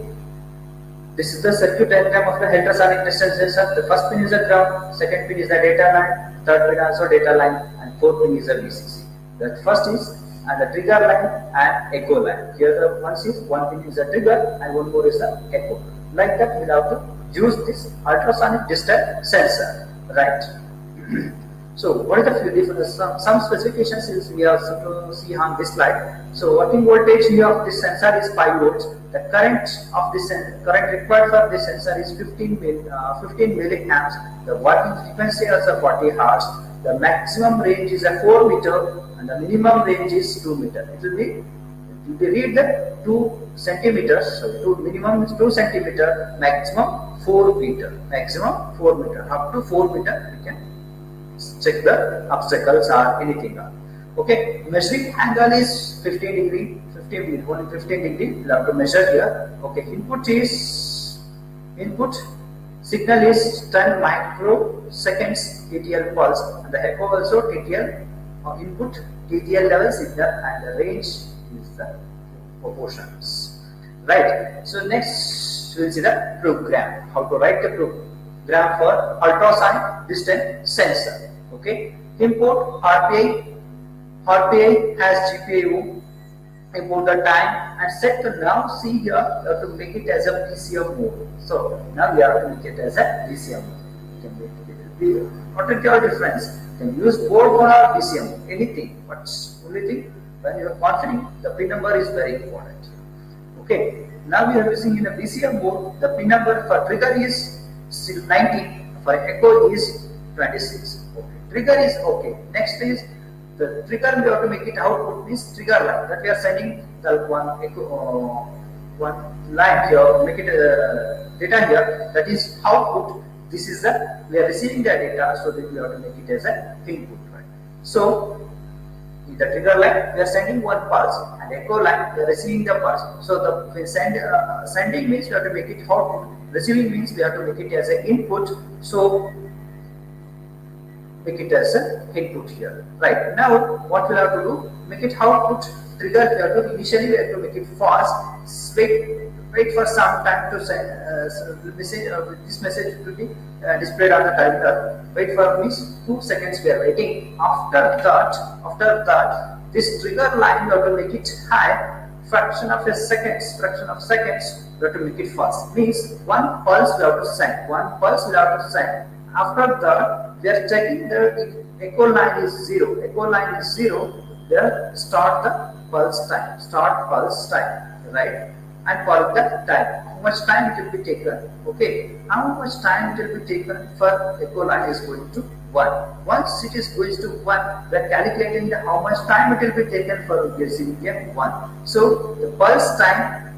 this is the circuit diagram of the ultrasonic distance sensor. The first pin is the ground, second pin is the data line, third pin also data line, and fourth pin is the VCC. The first is the trigger line and echo line. Here the one pin is the trigger and one more is the echo. Like that, we have to use this ultrasonic distance sensor, right? So what is the few different, some specifications is we have to see on this slide. So working voltage here of this sensor is 5 volts. The current of this current required for this sensor is 15 milliamps. The working frequency is 40 hertz. The maximum range is a 4 meter and the minimum range is 2 meter. It will be read the 2 centimeters. So minimum is 2 centimeter, maximum 4 meter. Maximum 4 meter. Up to 4 meter we can check the obstacles or anything. Okay, measuring angle is 15 degree, only 15 degree. We have to measure here. Okay, input signal is 10 microseconds TTL pulse, and the echo also TTL input TTL level signal, and the range is the proportions. Right. So next we'll see the program. How to write the program for ultrasonic distance sensor. Okay, import RPI has GPIO, import the time and set the, now see here you have to make it as a PCM mode. So now we have to make it as a PCM mode. You can make it, what is your difference? You can use board mode or PCM, anything, but only thing when you are configuring, the pin number is very important. Okay, now we are using in a PCM mode, the pin number for trigger is 90, for echo is 26. Okay. Trigger is okay. Next is the trigger, we have to make it output means trigger line, that we are sending the one line here, make it data here, that is output. This is the, we are receiving the data, so that we have to make it as an input, right? So in the trigger line we are sending one pulse, and echo line we are receiving the pulse. So the sending means we have to make it output, receiving means we have to make it as an input. So make it as an input here. Right, now what we have to do, make it output trigger. We have to initially we have to make it fast, wait for some time to send this message will be displayed on the timer. Wait for means 2 seconds we are waiting. After that this trigger line we have to make it high, fraction of seconds we have to make it fast, means one pulse we have to send, After that we are checking the echo line is 0, then start the pulse time, right? And for that time, how much time it will be taken? Okay, how much time it will be taken for echo line is going to 1. Once it is going to 1, we are calculating the how much time it will be taken for receiving 1. So the pulse time,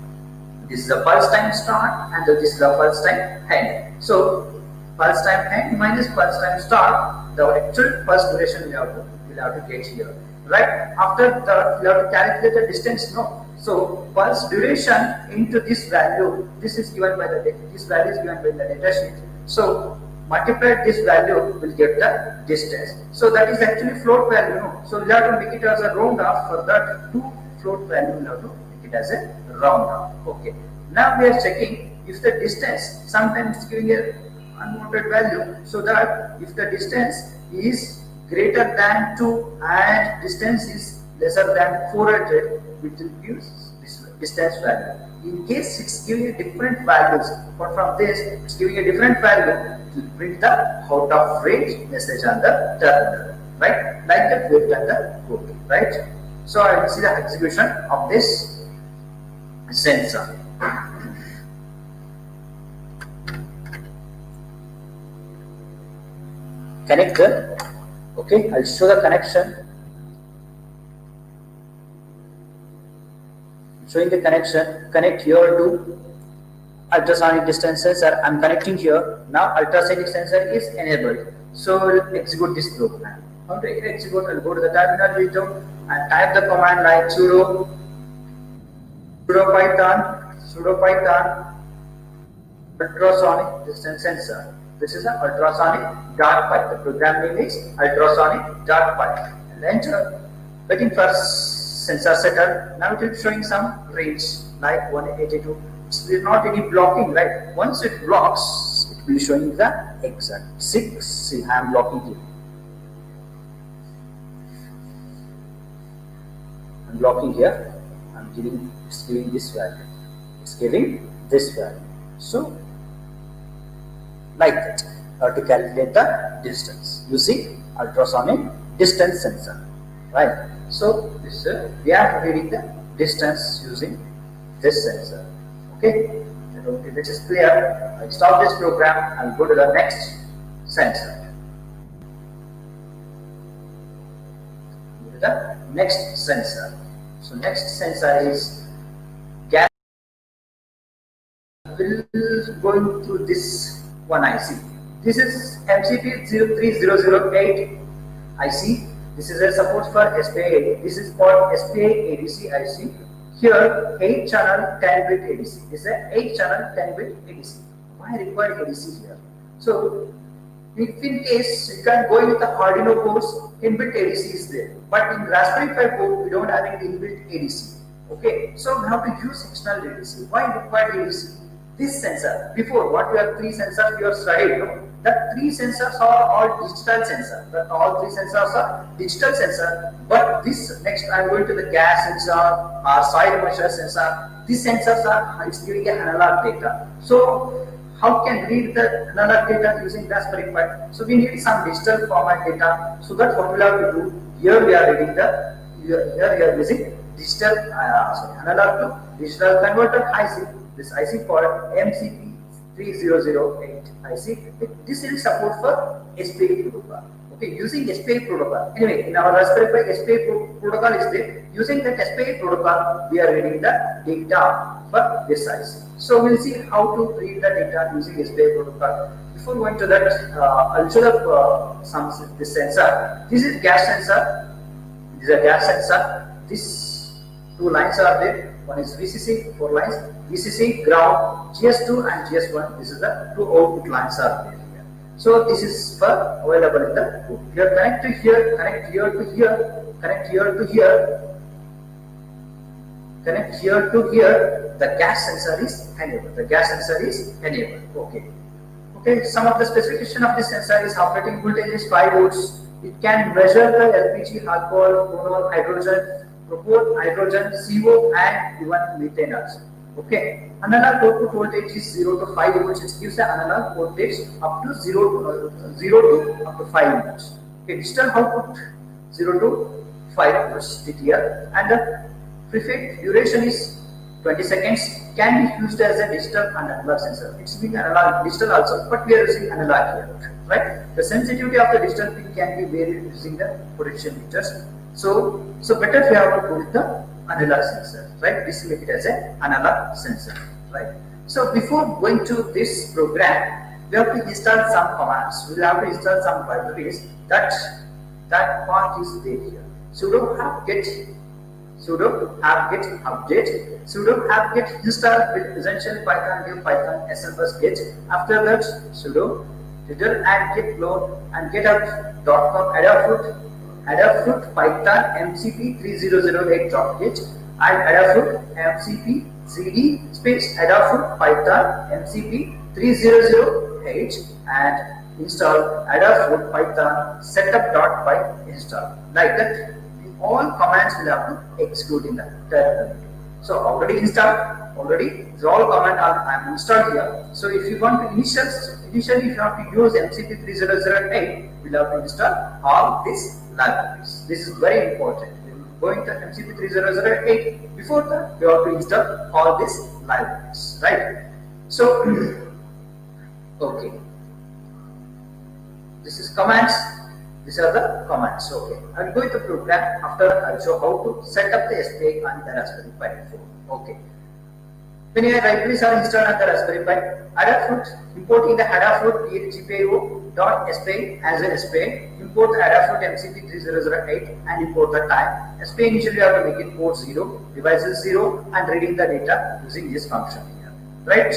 this is the pulse time start and this is the pulse time end. So pulse time end minus pulse time start, the actual pulse duration we have to get here. Right? After that, we have to calculate the distance. No. So pulse duration into this value. This is given by this value is given by the data sheet. So multiply this value will get the distance. So that is actually float value. No? So we have to make it as a round off. For that 2 float value, we have to make it as a round off. Okay. Now we are checking if the distance, sometimes giving a unwanted value, so that if the distance is greater than 2 and distance is lesser than 400, it will give this distance value. In case it's giving different values, but from this it's giving a different value, it will print the out of range message on the terminal, right? Like that we have done the code, right? So I will see the execution of this sensor. connect the, okay, I'll show the connection. Showing the connection, connect here to ultrasonic distance sensor. I'm connecting here. Now ultrasonic sensor is enabled. So we'll execute this program. How to execute? I'll go to the terminal window and type the command like sudo python ultrasonic distance sensor. This is an ultrasonic.py. The program name is ultrasonic.py. And enter. Waiting for sensor setup. Now it is showing some range like 182. There is not any blocking, right? Once it blocks, it will be showing the exact 6. See, I am blocking here. I'm blocking here. I'm giving, it's giving this value. It's giving this value. So, like that, to calculate the distance using ultrasonic distance sensor, right? So, this we are reading the distance using this sensor. Okay, if it is clear, I'll stop this program and go to the next sensor. Go to the next sensor. So next sensor is gas. We'll going through this one IC. This is MCP03008 IC. This is a support for SPA. This is called SPA ADC IC. Here, 8 channel 10 bit ADC. This is a 8 channel 10 bit ADC. Why require ADC here? So, if in case you can go with the Arduino boards, inbuilt ADC is there. But in Raspberry Pi board, we don't have any inbuilt ADC. Okay, so we have to use external ADC. Why require ADC? This sensor, before what we have 3 sensors we have studied, no? That 3 sensors are all digital sensor. That all 3 sensors are digital sensor. But this next I am going to the gas sensor or soil moisture sensor. These sensors are it's giving an analog data. So how can read the analog data using Raspberry Pi? So we need some digital format data. So that's what we have to do. Here we are reading the here we are using digital analog to digital converter IC. This IC called MCP3008 IC. This is support for SPA protocol. Okay, using SPA protocol. Anyway, in our Raspberry Pi SPA protocol is there. Using that SPA protocol, we are reading the data for this IC. So we'll see how to read the data using SPA protocol. Before going to that, I'll show this sensor. This is gas sensor. This is a gas sensor. These 2 lines are there. One is VCC, 4 lines. VCC, ground, GS2 and GS1. This is the 2 output lines are there here. So this is for available in the board. Here, connect to here, connect here to here, connect here to here, connect here to here. The gas sensor is enabled. The gas sensor is enabled. Okay. Okay. Some of the specification of this sensor is operating voltage is 5 volts. It can measure the LPG, alcohol, phenol, hydrogen, propane, hydrogen, CO, and even methane also. Okay. Analog output voltage is 0 to 5 volts. It gives an analog voltage up to 0 to up to 5 volts. Okay. Digital output 0 to 5 volts TTL, and the preferred duration is 20 seconds. Can be used as a digital and analog sensor. It's being analog digital also, but we are using analog here, right? The sensitivity of the digital pin can be varied using the potentiometers. So better we have to go with the analog sensor, right? This make it as an analog sensor, right? So before going to this program, we have to install some commands. We will have to install some libraries. That part is there here. Sudo apt-get update, sudo apt-get install with essential Python new Python SLBus-get. After that, sudo return and get load and getout.com Adafruit Python MCP3008.get and Adafruit MCP CD space Adafruit Python MCP3008 and install Adafruit Python setup.py install. Like that, all commands will have to execute in the terminal. So already installed, all commands are installed here. So if you want to initially if you have to use MCP3008, we'll have to install all these libraries. This is very important. Going to MCP3008, before that we have to install all these libraries, right? So okay, this is commands. These are the commands. Okay, I'll go with the program. After I'll show how to set up the SPI on the Raspberry Pi 4. Okay. When your libraries are installed on the Raspberry Pi, Adafruit, importing the Adafruit GPIO.SPI as an SPI, import the Adafruit MCP3008 and import the time. SPI initially you have to make it port 0, devices 0 and reading the data using this function here. Right?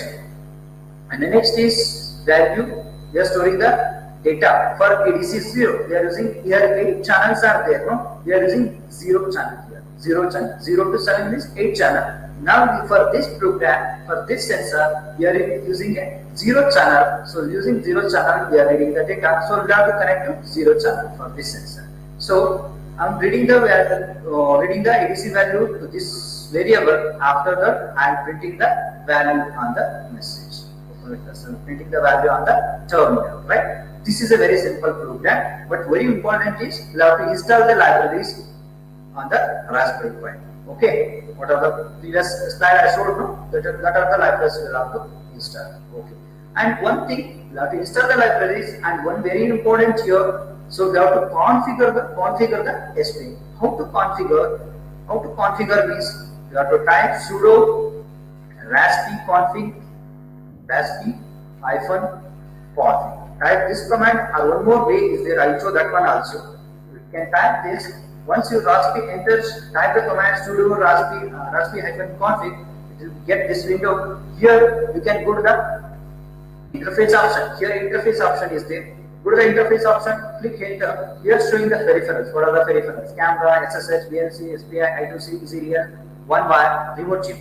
And the next is value. We are storing the data for ADC 0. We are using here 8 channels are there. No? We are using 0 channel here. 0 channel. 0 to 7 is 8 channel. Now for this program, for this sensor, we are using a 0 channel. So using 0 channel, we are reading the data. So we have to connect to 0 channel for this sensor. So I'm reading the ADC value to this variable. After that, I'm printing the value on the message. So printing the value on the terminal, right? This is a very simple program, but very important is you have to install the libraries on the Raspberry Pi. Okay, what are the previous slide I showed? No, that are the libraries you will have to install. Okay, and one thing you have to install the libraries, and one very important here. So we have to configure the SPI. How to configure? How to configure means you have to type sudo raspi config raspi-config. Type this command, or one more way is there. I'll show that one also. You can type this. Once your Raspi enters, type the command sudo raspi-config. It will get this window. Here you can go to the interface option. Here interface option is there. Go to the interface option, click enter. Here showing the peripherals. What are the peripherals? Camera, SSH, BNC, SPI, I2C, serial, one wire, remote chip.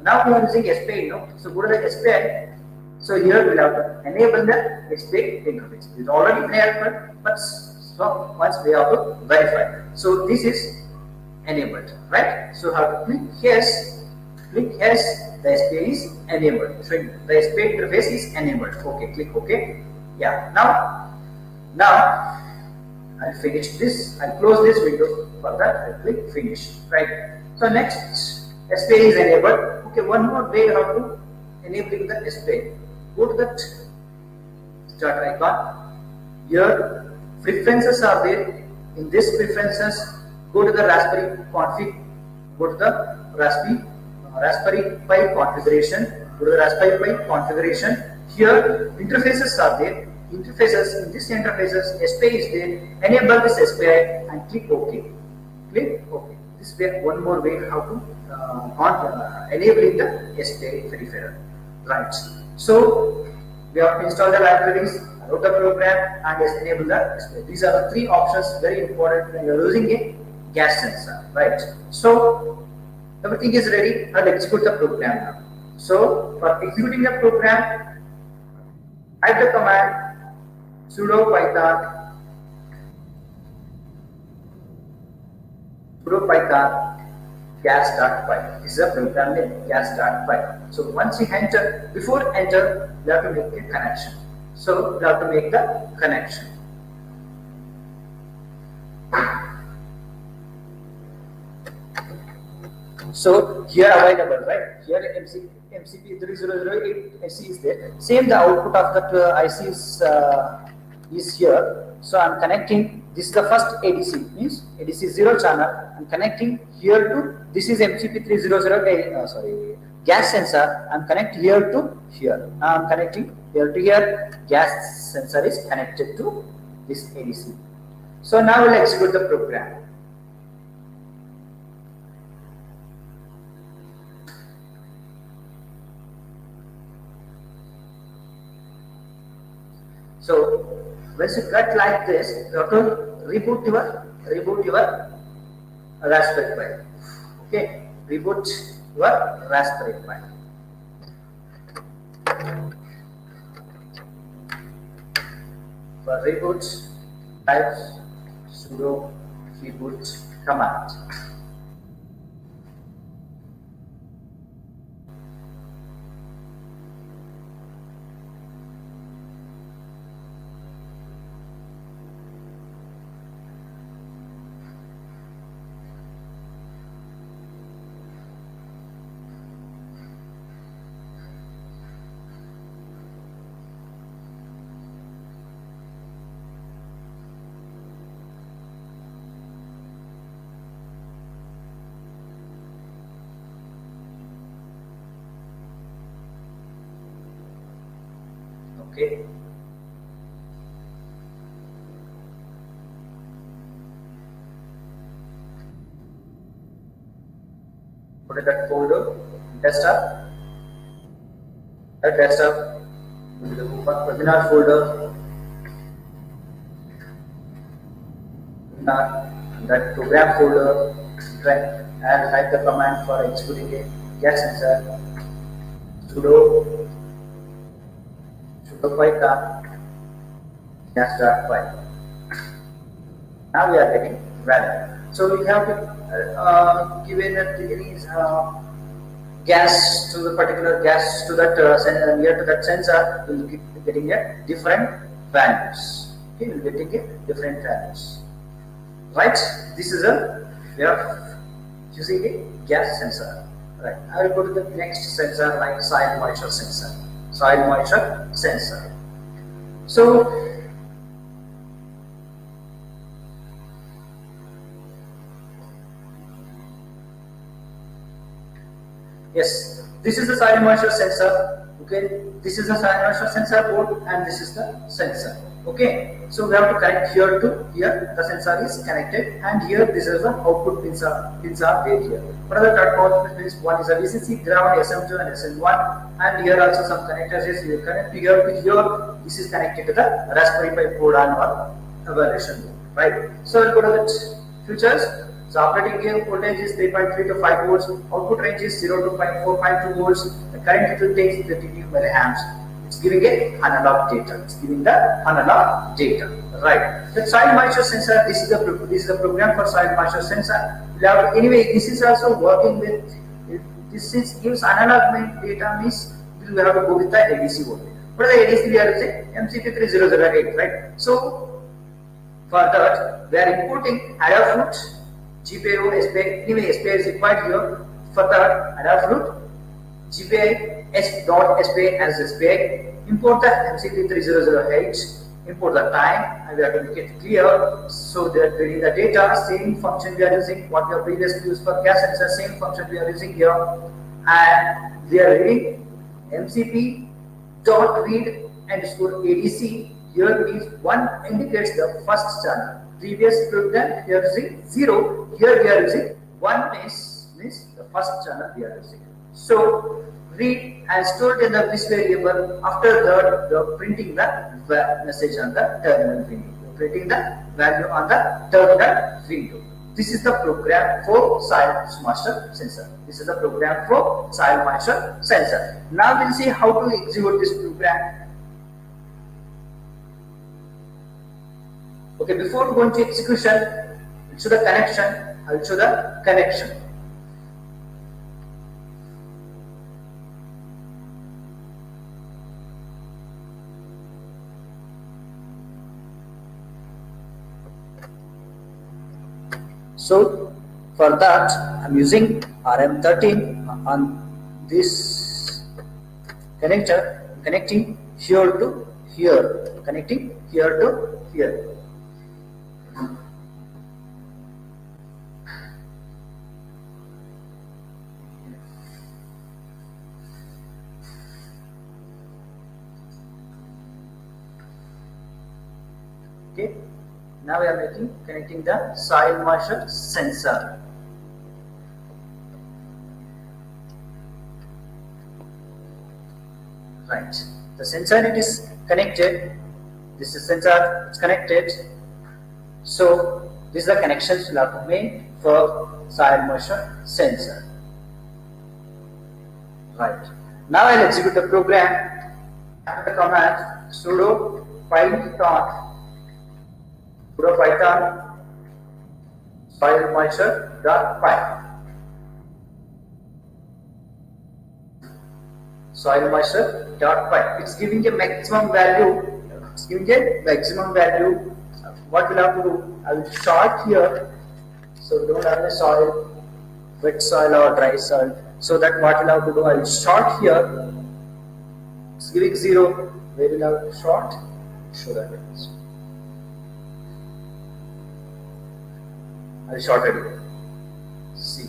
Now we are using SPI, no? So go to the SPI. So here we'll have to enable the SPI interface. It's already enabled, but so once we have to verify. So this is enabled, right? So have to click yes, the SPI is enabled. So the SPI interface is enabled. Okay, click OK. Yeah. Now I'll finish this. I'll close this window. For that, I'll click finish. Right. So next SPI is enabled. Okay. One more way how to enabling the SPI. Go to that start icon. Here preferences are there. In this preferences, go to the Raspberry config. Go to the Raspberry Pi configuration. Go to the Raspberry Pi configuration. Here interfaces are there. Interfaces, in this interfaces, SPI is there. Enable this SPI and click OK. Click OK. This way, one more way how to enabling the SPI peripheral. Right. So we have to install the libraries, wrote the program, and enable the SPI. These are the 3 options very important when you are using a gas sensor. Right. So everything is ready. I'll execute the program now. So for executing the program, type the command sudo python gas.py. This is a program name, gas.py. So once you enter, before enter, you have to make a connection. So you have to make the connection. So here available, right? Here MCP3008 IC is there. Same the output of that IC is here. So I'm connecting. This is the first ADC, means ADC 0 channel. I'm connecting here to, this is MCP3008, gas sensor. I'm connecting here to here. Now I'm connecting here to here. Gas sensor is connected to this ADC. So now we'll execute the program. So once you cut like this, you have to reboot your Raspberry Pi. Okay, reboot your Raspberry Pi. For reboot, type sudo reboot command. Okay. Put in that folder, desktop. That desktop, go to the webinar folder, that program folder, and type the command for executing a gas sensor. Sudo python gas.py. Now we are getting value. So we have to give in any gas to the particular gas to that near to that sensor. We will keep getting a different values. Okay, we will getting a different values. Right? This is we are using a gas sensor. Right. I will go to the next sensor like soil moisture sensor. Soil moisture sensor. So yes, this is the soil moisture sensor. Okay, this is the soil moisture sensor board, and this is the sensor. Okay, so we have to connect here to here. The sensor is connected, and here this is the output pins are there here. What are the output pins? One is a VCC, ground, SM2, and SM1, and here also some connectors is you connect here to here. This is connected to the Raspberry Pi board on or evaluation board, right? So we'll go to the features. So operating game voltage is 3.3 to 5 volts. Output range is 0 to 4.2 volts. The current it will take 32 milliamps. It's giving a analog data. It's giving the analog data, right? The soil moisture sensor. This is the program for soil moisture sensor. Anyway, this is also working with. This is gives analog data means we have to go with the ADC voltage. What is the ADC we are using? MCP3008, right? So for that we are importing Adafruit. GPIO, SPI, anyway, SPI is required here. For that, Adafruit, GPI, S.SPI as SPI. Import the MCP3008. Import the time, and we have to make it clear. So they are reading the data. Same function we are using. What we have previously used for gas sensor, same function we are using here. And we are reading MCP dot read underscore ADC. Here means 1 indicates the first channel. Previous program we are using 0. Here we are using 1 means the first channel we are using. So read and stored in this variable. After that, we are printing the message on the terminal window. We are printing the value on the terminal window. This is the program for soil moisture sensor. This is the program for soil moisture sensor. Now we'll see how to execute this program. Okay, before going to execution, I'll show the connection. I'll show the connection. So for that, I'm using RM13 on this connector. I'm connecting here to here. Connecting here to here. Okay, now we are connecting the soil moisture sensor. Right, the sensor it is connected. This is sensor, it's connected. So these are the connections we have to make for soil moisture sensor. Right, now I'll execute the program. After the command sudo python soil moisture.py. Soil moisture.py. It's giving a maximum value. It's giving a maximum value. What we'll have to do? I will short here. So we don't have a soil, wet soil or dry soil. So that what we'll have to do? I will short here. It's giving 0. Where will I have to short? Show that. I shorted it. See,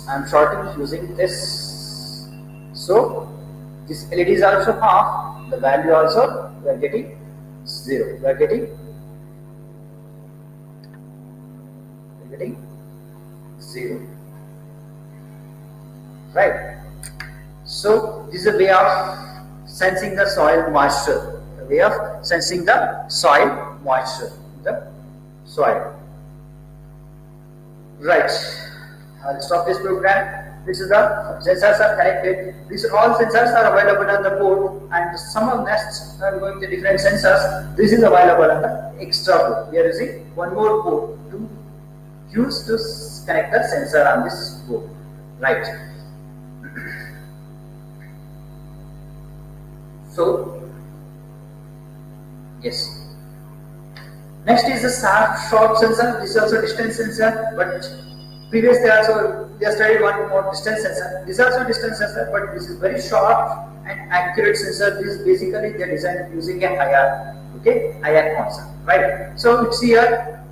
I'm shorting using this. So This LED is also off, the value also we are getting 0. We are getting 0. Right. So this is a way of sensing the soil moisture. The way of sensing the soil moisture in the soil. Right. I'll stop this program. This is the sensors are connected. These all sensors are available on the board, and some of nests are going to different sensors. This is available on the extra board. We are using one more board to use to connect the sensor on this board. Right. So yes. Next is the short sensor. This is also distance sensor, but previous they studied one more distance sensor. This is also distance sensor, but this is very short and accurate sensor. This is basically they designed using a IR concept, right? So it's here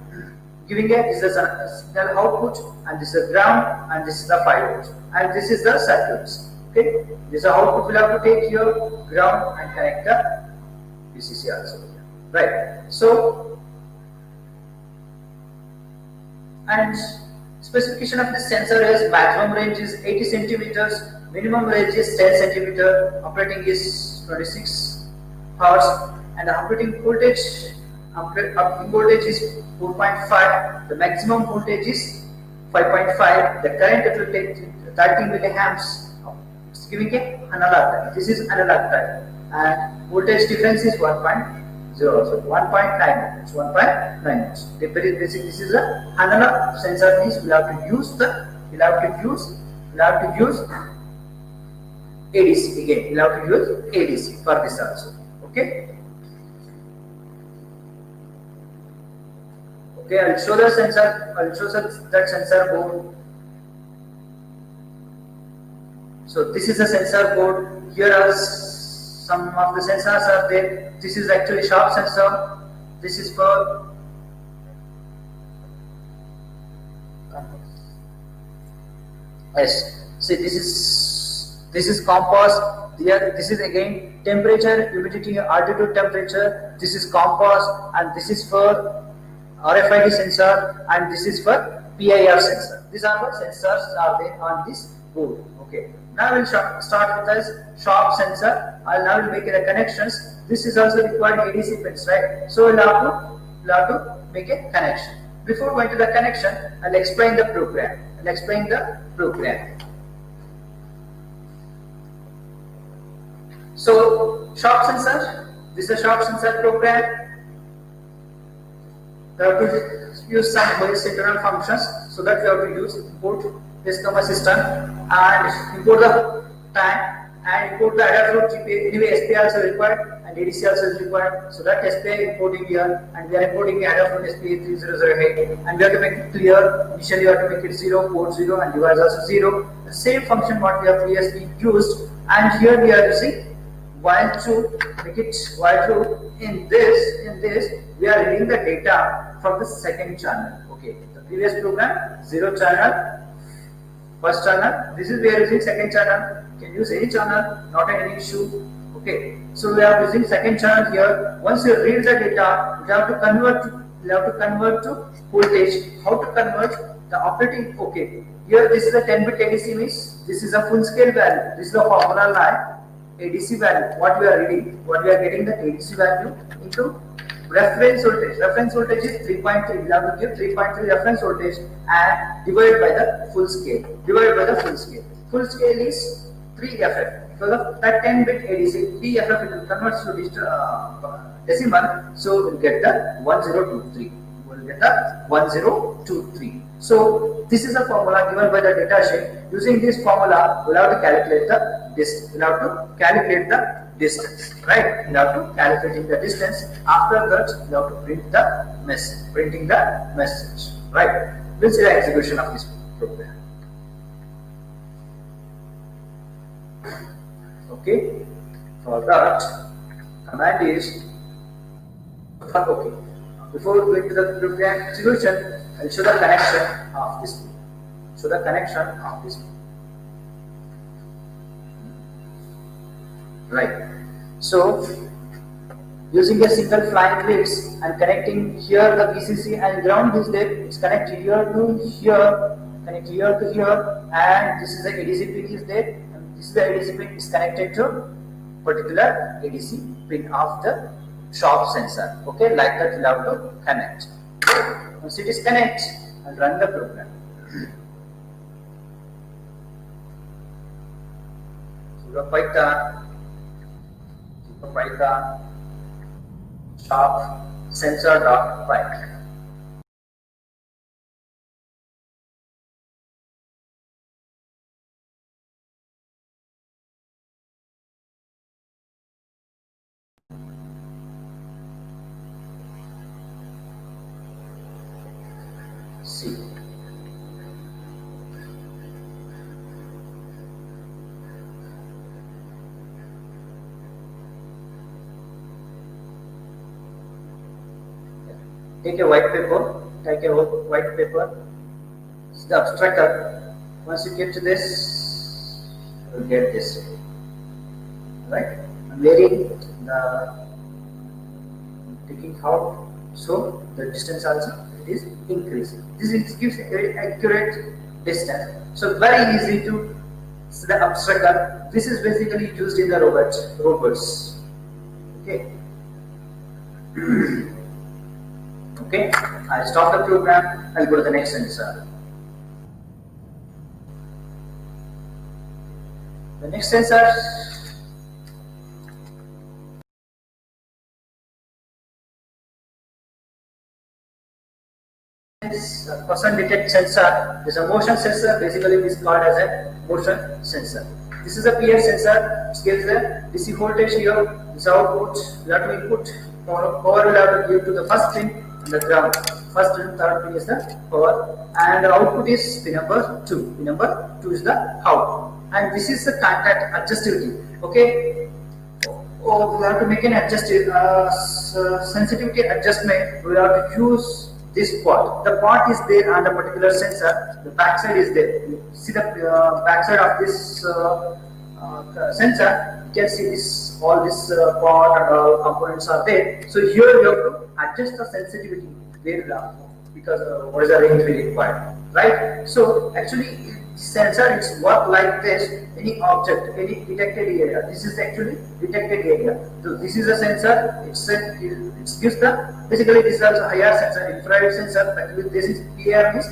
giving this is a signal output, and this is the ground, and this is the 5 volts, and this is the circuits. Okay, this is the output we'll have to take here, ground, and connect the VCC also, right? So, and specification of this sensor is maximum range is 80 centimeters, minimum range is 10 centimeter, operating is 26 hours, and the operating voltage is 4.5, the maximum voltage is 5.5, the current it will take 30 milliamps. It's giving a analog type. This is analog type, and voltage difference is 1.0, so 1.9. It's 1.9. This is a analog sensor. Means we have to use ADC again. We have to use ADC for this also. Okay. Okay, I'll show the sensor. I'll show that sensor board. So this is a sensor board. Here are some of the sensors are there. This is actually sharp sensor. This is for yes. See, this is compass. Here, this is again temperature, humidity, altitude, temperature. This is compass, and this is for RFID sensor, and this is for PIR sensor. These are what sensors are there on this board. Okay. Now we'll start with this sharp sensor. I'll make the connections. This is also required ADC pins, right? So we'll have to make a connection. Before going to the connection, I'll explain the program. So sharp sensor. This is a sharp sensor program. We have to use some voice internal functions, so that we have to use import this command system and import the tank and import the adapter GPA. Anyway, SPI also required and ADC also is required. So that SPI importing here, and we are importing the adapter SPA 3008, and we have to make it clear. Initially, you have to make it 0, port 0, and device also 0. The same function what we have previously used, and here we are using while true. Make it while true. In this, we are reading the data from the second channel. Okay, the previous program 0 channel. First channel, this is we are using second channel. You can use any channel, not any issue. Okay, so we are using second channel here. Once you read the data, you have to convert to voltage. How to convert the operating? Okay, here this is a 10-bit ADC means this is a full scale value. This is the formula line ADC value. What we are reading, what we are getting the ADC value into reference voltage. Reference voltage is 3.3. We have to give 3.3 reference voltage and divide by the full scale. Full scale is 3FF. Because of that 10-bit ADC, 3FF it will convert to decimal. So we'll get the 1023. So this is a formula given by the data sheet. Using this formula, we'll have to calculate the distance. Right? We have to calculate the distance. After that, we have to print the message. Printing the message. Right? We'll see the execution of this program. Okay. For that, command is okay. Before going to the program execution, I'll show the connection of this. right? So using a single flying clips and connecting here the VCC and ground is there, it's connected here to here, connect here to here, and this is the ADC pin is there, and this is the ADC pin is connected to particular ADC pin of the shop sensor. Okay, like that you have to connect. Once it is connect, I'll run the program. So Python shop sensor.py. See. Take a white paper, it's the abstractor. Once you get to this, you will get this. Right? I'm wearing the taking out, so the distance also it is increasing. This gives a very accurate distance. So very easy to see the abstractor. This is basically used in the robots. Okay. Okay, I'll stop the program, I'll go to the next sensor. The next sensor is a person detect sensor. This is a motion sensor, basically it is called as a motion sensor. This is a PF sensor, it gives the DC voltage here, this output, you have to input, power will have to give to the first pin and the ground. First and third pin is the power, and the output is pin number 2. Pin number 2 is the output, and this is the contact adjustivity. Okay, we have to make an sensitivity adjustment. We have to use this part. The part is there on the particular sensor. The backside is there. You see the backside of this sensor. You can see this, all this part and all components are there. So here you have to adjust the sensitivity very low, because what is the range we require, right? So actually this sensor, it's work like this. Any object, any detected area, this is actually detected area. So this is a sensor, it gives the, basically this is also higher sensor, infrared sensor, but this is PR is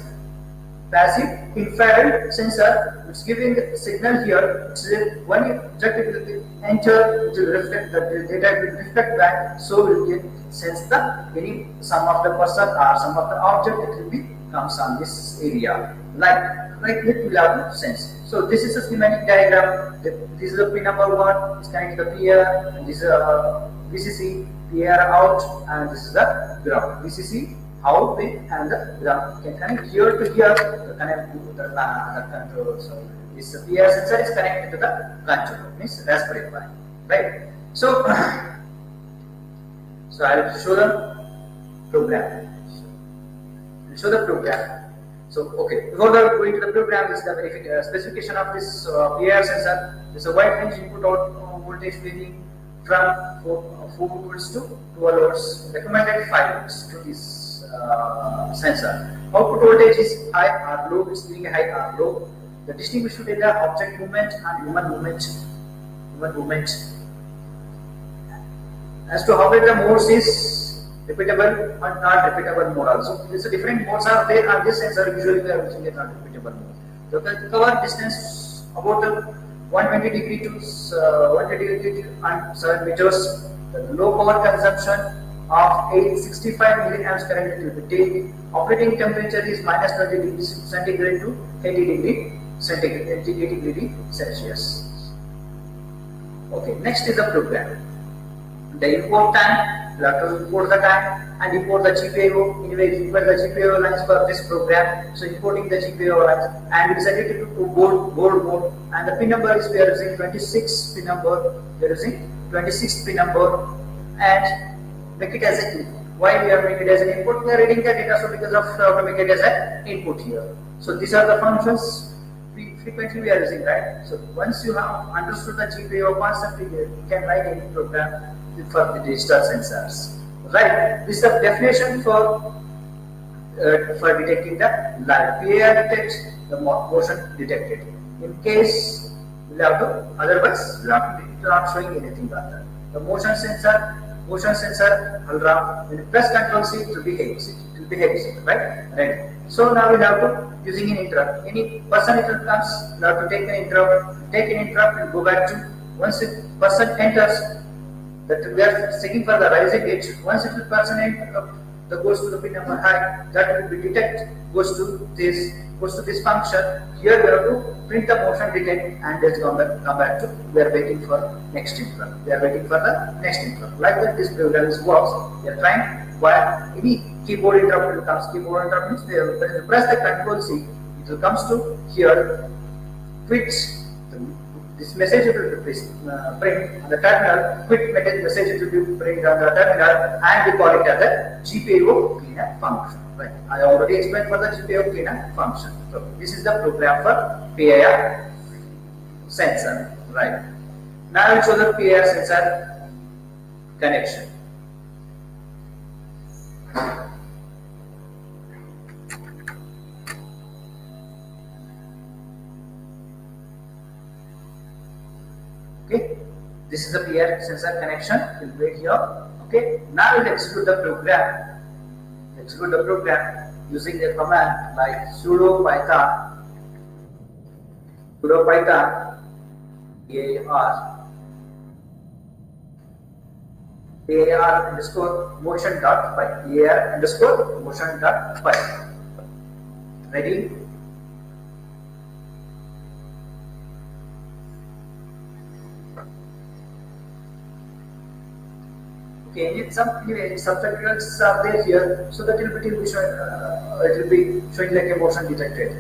passive infrared sensor. It's giving the signal here. It's when you object will enter, it will reflect, the data will reflect back, so we will get sense the any some of the person or some of the object that will be comes on this area, like that will have sense. So this is a schematic diagram. This is the pin number 1, it's connected to the PR, and this is a VCC, PR out, and this is the ground. VCC out pin and the ground. You can connect here to here to connect to the control. So this PR sensor is connected to the controller, means Raspberry Pi, right? So I'll show the program. So okay, before going to the program, is the specification of this PR sensor. This is a wide range input out voltage varying from 4 volts to 12 volts. Recommended 5 volts to this sensor. Output voltage is high or low. It's giving a high or low. The distinguished data, object movement and human movement. As to how the modes is repeatable and not repeatable mode also. These different modes are there, and this sensor usually we are using a not repeatable mode. So the cover distance about 120 degree to 120 degree and 7 meters. The low power consumption of 865 milliamps current will be taken. Operating temperature is minus 20 degrees centigrade to 80 degree centigrade, 80 degree Celsius. Okay, next is the program. The import time, you have to import the time and import the GPIO. Anyway, you require the GPIO lines for this program. So importing the GPIO lines, and we set it to board mode. And the pin number is, we are using 26 pin number. We are using 26 pin number, and make it as an input. Why we are making it as an input? We are reading the data, so because of how to make it as an input here. So these are the functions. frequently we are using, right? So once you have understood the GPIO concept, you can write any program for the digital sensors, right? This is the definition for detecting the light. PIR detects the motion detected. In case we'll have to, otherwise we'll have to not showing anything other. The motion sensor alarm, when you press Control C, it will be exit, right? Right. So now we'll have to using an interrupt. Any person interrupt comes, we'll have to take an interrupt, and go back to once the person enters. That we are checking for the rising edge. Once the person enters, that goes to the pin number high, that will be detect, goes to this function. Here we have to print the motion detect, and let's come back to, we are waiting for next interrupt. Like that this program works. We are trying while any keyboard interrupt will comes. Keyboard interrupt means when you press the Control C, it will comes to here, quit. This message will be print on the terminal. Quit message will be print on the terminal, and we call it as the GPIO cleanup function. Right. I already explained for the GPIO cleanup function. So this is the program for PIR sensor. Right. Now I will show the PIR sensor connection. Okay, this is the PIR sensor connection. We'll wait here. Okay, now we'll execute the program. Using a command like sudo python PIR underscore motion.py. Ready? Okay, anyway, subtitles are there here, so that it will be showing like a motion detected.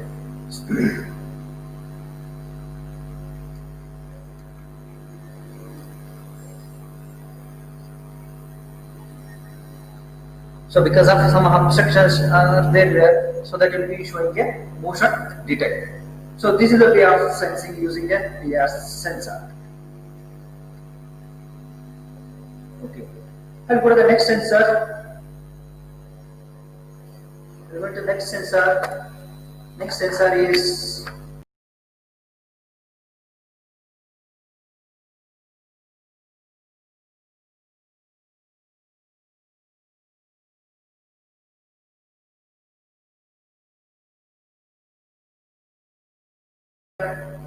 So because of some obstructions are there, so that will be showing a motion detected. So this is the way of sensing using a PIR sensor. Okay. I'll go to the next sensor. We'll go to the next sensor. Next sensor is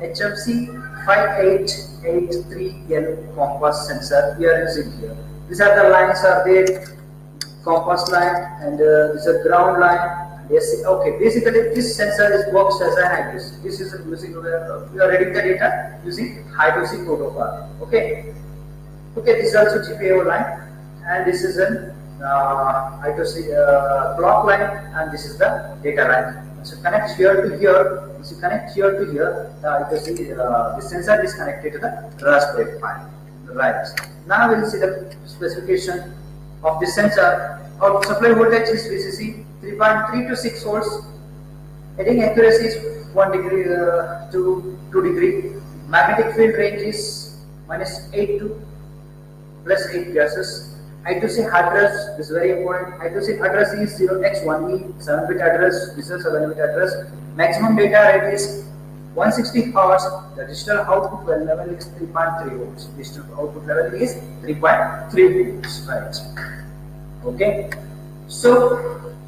HFC 5883L compass sensor we are using here. These are the lines are there, compass line, and this is a ground line. Yes, okay. Basically, this sensor works as an IST. This is using we are reading the data using I2C protocol. Okay. Okay. This is also GPIO line, and this is an I2C clock line, and this is the data line. So connect here to here. So connect here to here. This sensor is connected to the Raspberry Pi. Right. Now we will see the specification of the sensor. Our supply voltage is VCC 3.3 to 6 volts. Heading accuracy is 1 degree to 2 degree. Magnetic field range is -8 to +8 gases. I2C address is very important. I2C address is 0x1e, 7-bit address. This is a 7-bit address. Maximum data rate is 160 Hz. The digital output level is 3.3 volts. Digital output level is 3.3 volts. Right. Okay. So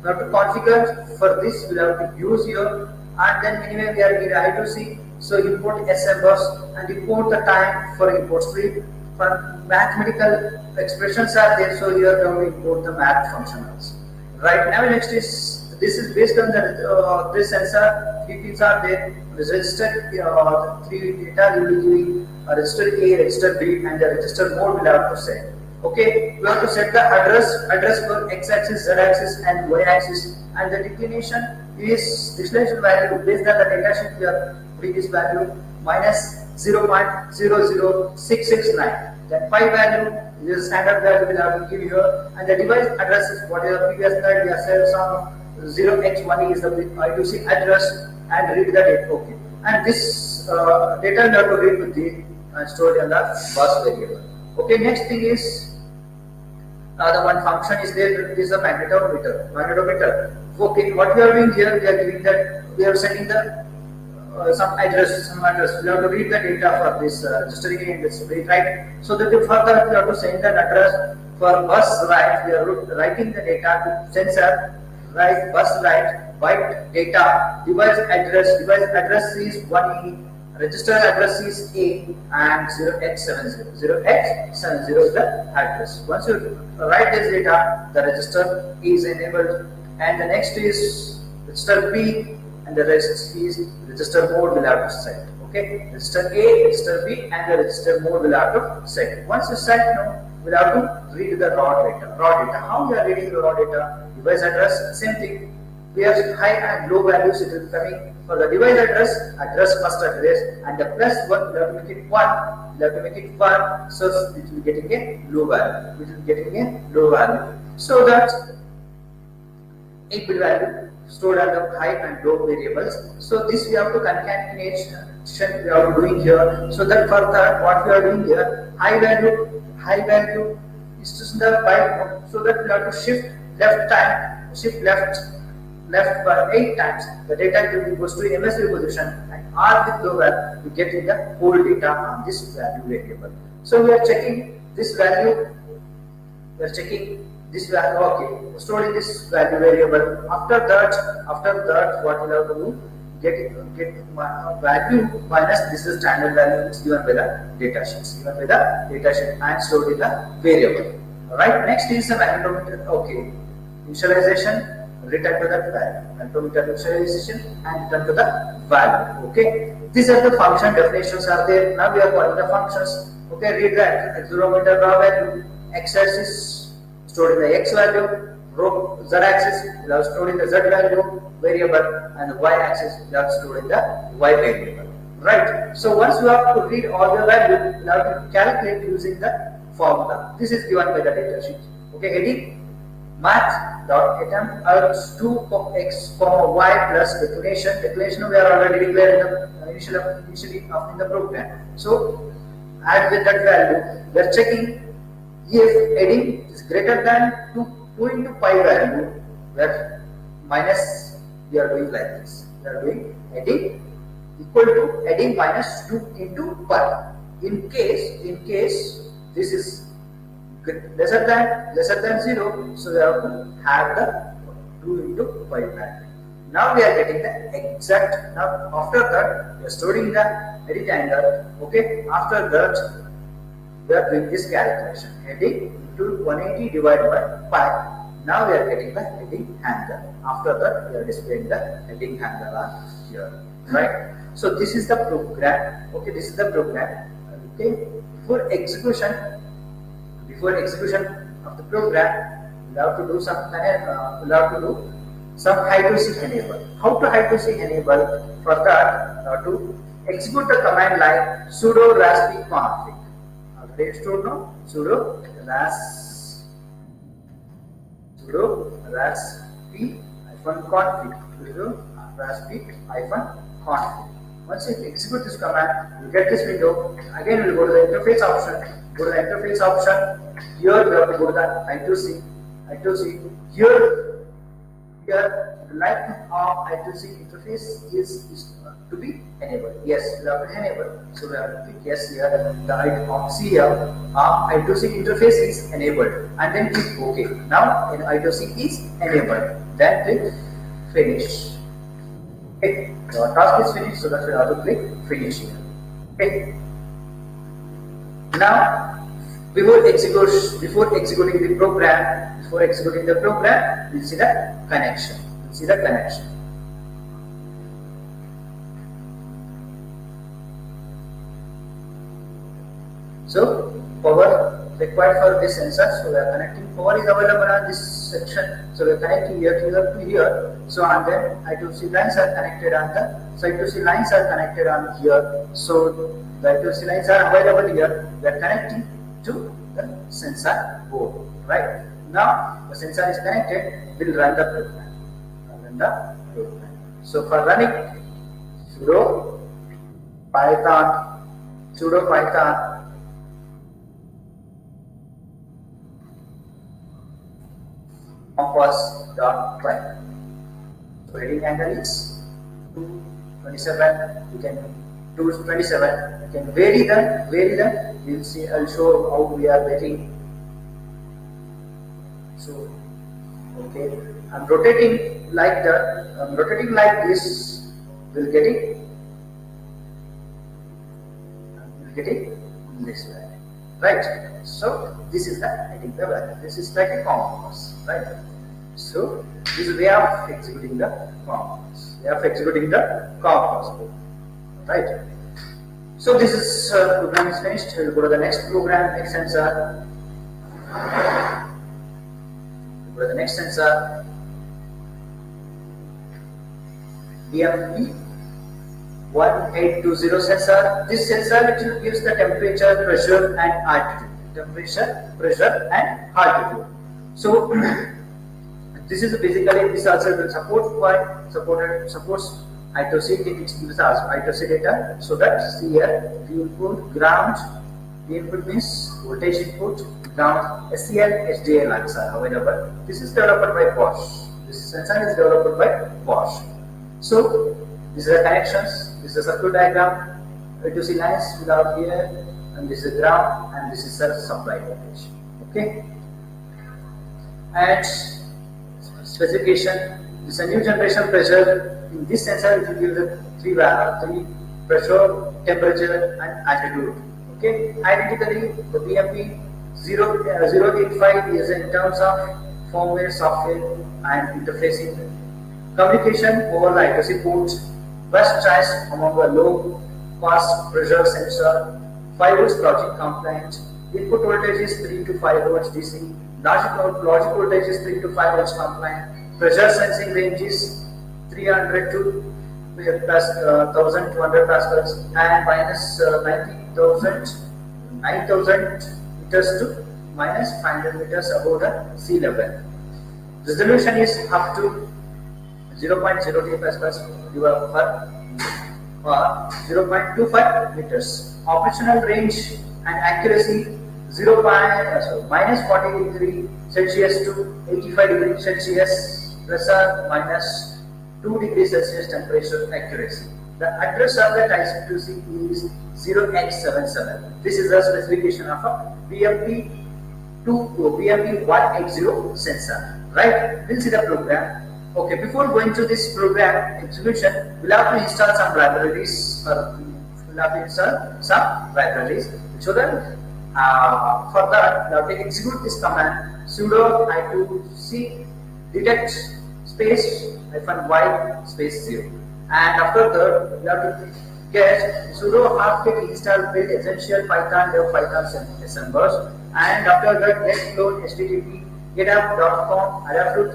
we have to configure for this. We have to use here, and then anyway we are in I2C. So import SM bus and import the time for import speed. For mathematical expressions are there, so here we import the math functionals. Right now, next is this is based on the this sensor. 3 pins are there. Registered 3 data you will be giving register A, register B, and the register mode will have to set. Okay, we have to set the address for x-axis, z-axis, and y-axis, and the declination value based on the data sheet. We are putting this value -0.00669. That pi value is a standard value we have to give here, and the device address is whatever previous slide we have said. Some 0x1 is the I2C address, and read the date. Okay, and this data we have to read with the stored in the bus variable. Okay, next thing is the one function is there. It is a magnetometer. Magnetometer. Okay, what we are doing here, we are giving that, we are sending the some address. We have to read the data for this registering in this read, right? So that for that we have to send an address for bus write. We are writing the data to sensor. Write bus write byte data. Device address. Device address is 1E. Register address is A and 0x70. 0x70 is the address. Once you write this data, the register is enabled, and the next is register B, and the rest is register mode will have to set. Okay, register A, register B, and the register mode will have to set. Once you set, we'll have to read the raw data. Raw data. How we are reading the raw data? Device address, same thing. We have high and low values. It will be coming for the device address first address, and the plus one we have to make it 1. We have to make it 1, so it will be getting a low value. It will be getting a low value. So that 8 bit value stored under high and low variables. So this we have to concatenation we are doing here. So that for that what we are doing here, high value is just the byte. So that we have to shift left by 8 times. The data goes to MSV position, and R with low value we get in the whole data on this value variable. So we are checking this value. We are checking this value. Okay, stored in this value variable. After that, what we have to do? Get value minus this is standard value. It's given by the data sheets. Given by the data sheet and stored in the variable. Alright. Next is the magnetometer. Okay, initialization. Return to that value, magnetometer initialization, and return to the value. Okay, these are the function definitions are there. Now we are calling the functions. Okay, read that. Accelerometer raw value, x-axis stored in the x value, z-axis we have stored in the z value variable, and the y-axis we have stored in the y variable. Right. So once you have to read all the value, you have to calculate using the formula. This is given by the data sheet. Okay, heading. Math dot attempt earns 2 x comma y plus declaration. Declaration we are already declared in the initially in the program. So add with that value. We are checking if heading is greater than 2 into pi value, where minus we are doing like this. We are doing heading equal to heading minus 2 into pi. In case this is lesser than 0, so we have to have the 2 into pi value. Now we are getting the exact. Now after that we are storing the heading angle. Okay, after that we are doing this calculation. Heading into 180 divided by pi. Now we are getting the heading angle. After that we are displaying the heading angle here. Right. So this is the program. Okay, this is the program. Okay, before execution of the program, we'll have to do some hide to seek enable. How to hide to seek enable? For that, to execute the command like sudo raspi config. Already stored now. Sudo raspi config. Sudo raspi config. Once you execute this command, you get this window. Again, we'll go to the interface option. Here we have to go to the I2C. Here the light of I2C interface is to be enabled. Yes, we have to enable. So we have to click yes here. The I2C here, I2C interface is enabled, and then click OK. Now I2C is enabled. Then click finish. Okay, the task is finished, so that we have to click finish here. Okay. Now, before executing the program, we'll see the connection. So, power required for this sensor. So we are connecting. Power is available on this section. So we are connecting here to here. So and then I2C lines are connected on here. So the I2C lines are available here. We are connecting to the sensor board. Right. Now the sensor is connected. We'll run the program. So for running, sudo python sudo python compass.py. So heading angle is 227. You can 227. You can vary them. You'll see. I'll show how we are varying. So okay, I'm rotating like that. I'm rotating like this. We'll get it. We'll get it this way, right? So this is the heading the value. This is like a compass, right? So this is way of executing the compass. Way of executing the compass, right? So this is program is finished. We'll go to the next program, next sensor. Go to the next sensor. DMP 1820 sensor. This sensor actually gives the temperature, pressure, and altitude. Temperature, pressure, and altitude. So this is basically this also will supports I2C. It gives us I2C data. So that see here the input ground. The input means voltage input, ground, SCL, SDL lines are available. This is developed by Bosch. This sensor is developed by Bosch. So these are the connections. This is a circuit diagram. I2C lines will have here, and this is ground, and this is the supply voltage. Okay. And specification. This is a new generation pressure. In this sensor, it will give the three pressure, temperature, and altitude. Okay, identically the BMP 085 is in terms of firmware, software, and interfacing. Communication over the I2C port. Best choice among the low pass pressure sensor. 5 volts logic compliant. Input voltage is 3 to 5 volts DC. Logic voltage is 3 to 5 volts compliant. Pressure sensing range is 300 to plus 1200 pascals and minus 9000 meters to minus 500 meters above the sea level. Resolution is up to 0.03 pascals per or 0.25 meters. Operational range and accuracy minus 40 degree Celsius to 85 degree Celsius plus or minus 2 degrees Celsius temperature accuracy. The address of that IC2C is 0x77. This is the specification of a BMP 180 sensor. Right? We'll see the program. Okay, before going to this program execution, we'll have to install some libraries. So that for that, we'll have to execute this command sudo I2C detect space -y space 0. And after that, we have to get sudo apt install build essential python dev python assemblers, and after that get clone http github.com adafruit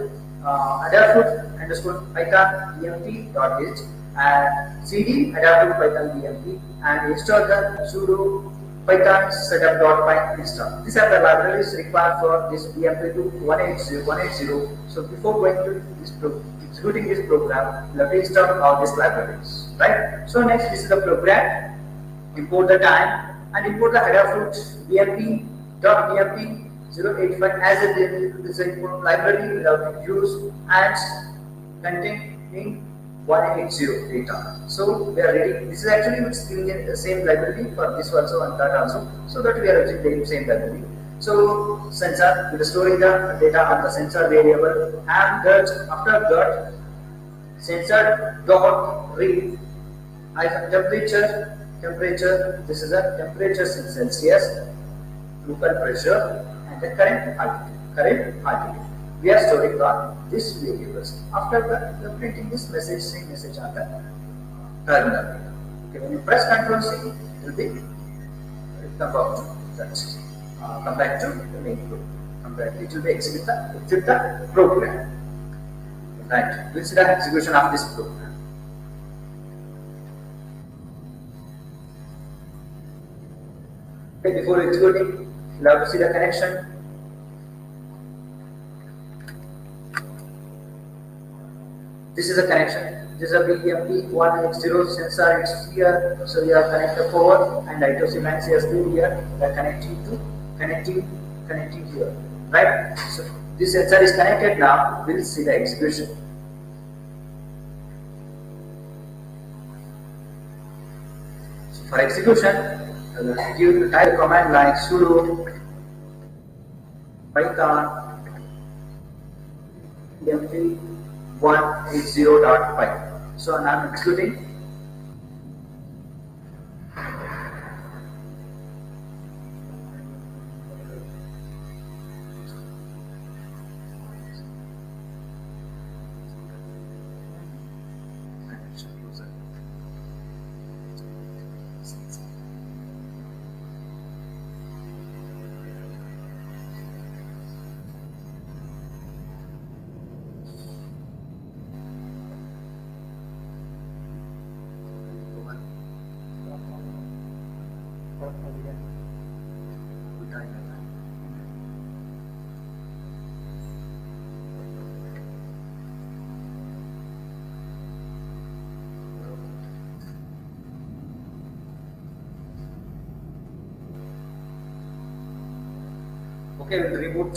underscore python dmt.h and cd adafruit python dmt and install the sudo python setup.py install. These are the libraries required for this BMP 180. So before going to this executing this program, we have to install all these libraries. Right? So next, this is the program. Import the time and import the Adafruit BMP.bmp 085 as a input library we have to use and containing 180 data. So we are ready. This is actually giving the same library for this also and that also, so that we are using the same library. So sensor will store the data on the sensor variable, and that after that sensor dot read temperature. This is a temperature in Celsius, local pressure, and the current altitude. We are storing on this variables. After that, we are printing this same message on the terminal. Okay, when you press Ctrl C, it will be come back to the main program. It will be execute the program. Right. We'll see the execution of this program. Okay, before executing, we'll have to see the connection. This is a connection. This is a BMP180 sensor, it's here, so we are connected forward, and I2C line CSP here, we are connecting here, right? So this sensor is connected now, we'll see the execution. So for execution, you type command like sudo python bmp180.py. So now I'm executing. Okay, we'll reboot.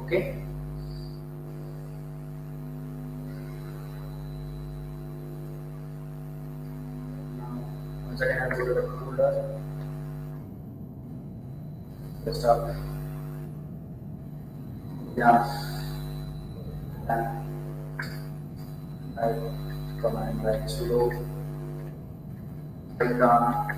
Okay. Now, once again, I'll go to the folder. Let's start. Yeah. I command like sudo python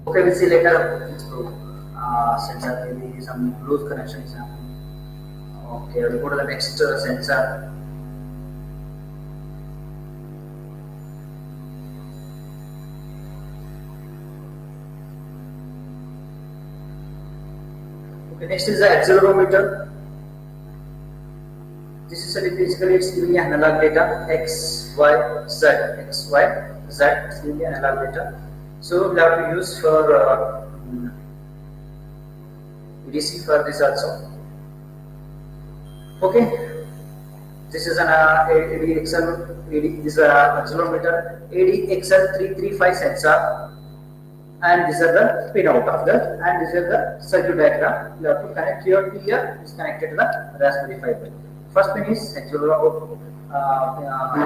okay, we'll see later. Sensor maybe some loose connection is happening. Okay, we'll go to the next sensor. Okay, next is the accelerometer. This is basically it's giving analog data X, Y, Z, X, Y, Z is giving analog data. So we have to use for EDC for this also. Okay, this is an ADXL, this is an accelerometer ADXL335 sensor, and these are the pinout of that, and this is the circuit diagram. You have to connect here to here, is connected to the Raspberry Pi. First pin is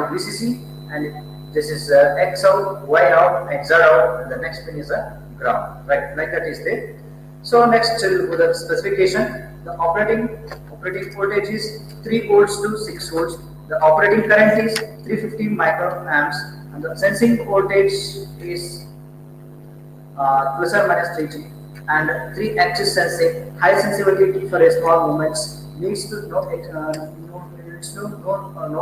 VCC, and this is X out, Y out, and Z out, and the next pin is a ground, right? Like that is there. So next we'll go to the specification. The operating voltage is 3 volts to 6 volts. The operating current is 350 microamps, and the sensing voltage is plus or minus 3G. And 3-axis sensing, high sensitivity for a small movements, needs to know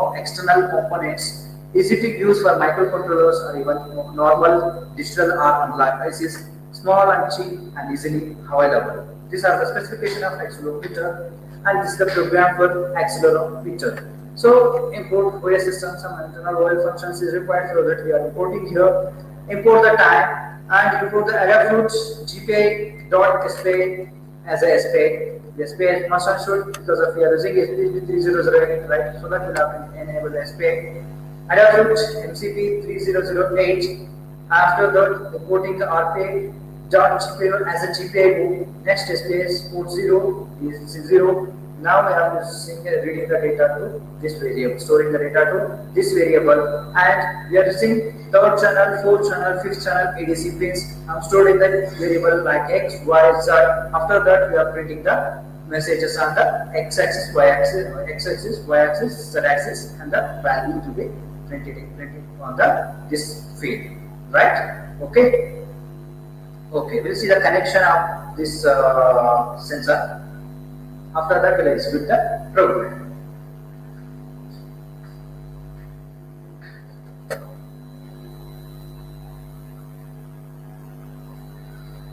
external components, easy to use for microcontrollers or even normal digital or analog ICs, small and cheap and easily available. These are the specification of accelerometer, and this is the program for accelerometer. So import OS system, some internal OS functions is required, so that we are importing here. Import the time and import the Adafruit gpi.spa as a SPA. The SPA is not should because of we are using SPA 3008, right? So that will have to enable SPA. Adafruit MCP 3008. After that, importing the RPA dot GPI as a GPI mode. Next space port 0 is 0. Now I am using reading the data to this variable, storing the data to this variable, and we are using third channel, fourth channel, fifth channel ADC pins. I am storing the variable like X, Y, Z. After that, we are printing the messages on the x-axis, y-axis, z-axis, and the value to be printed on the this field, right? Okay. Okay, we'll see the connection of this sensor. After that, we'll execute the program.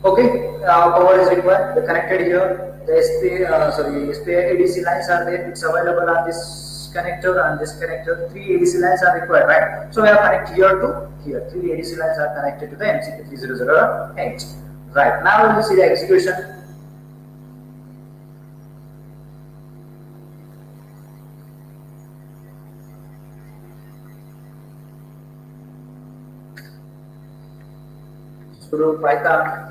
Okay, power is required. The connected here. The SPI ADC lines are there. It's available on this connector and this connector. 3 ADC lines are required, right? So we have connected here to here. 3 ADC lines are connected to the MCQ300H. Right. Now we will see the execution. Sudo Python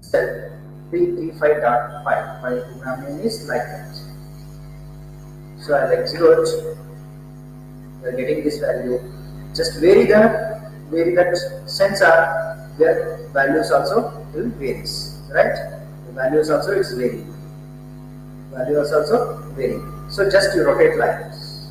cell 335.5 program name is like that. So I'll execute. We are getting this value. Just vary that sensor. Their values also will varies, right? The values also is varying. Values also vary. So just you rotate like this.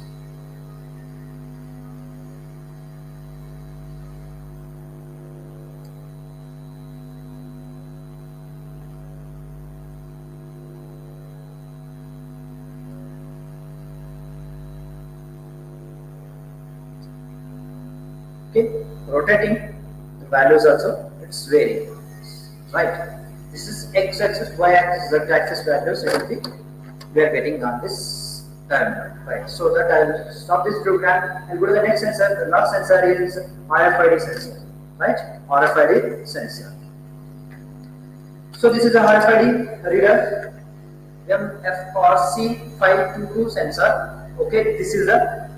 Okay, rotating the values also it's varying, right? This is x-axis, y-axis, z-axis values. We are getting on this terminal, right? So that I will stop this program and go to the next sensor. The last sensor is RFID sensor, right? RFID sensor. So this is a RFID reader, MFRC522 sensor. Okay, this is a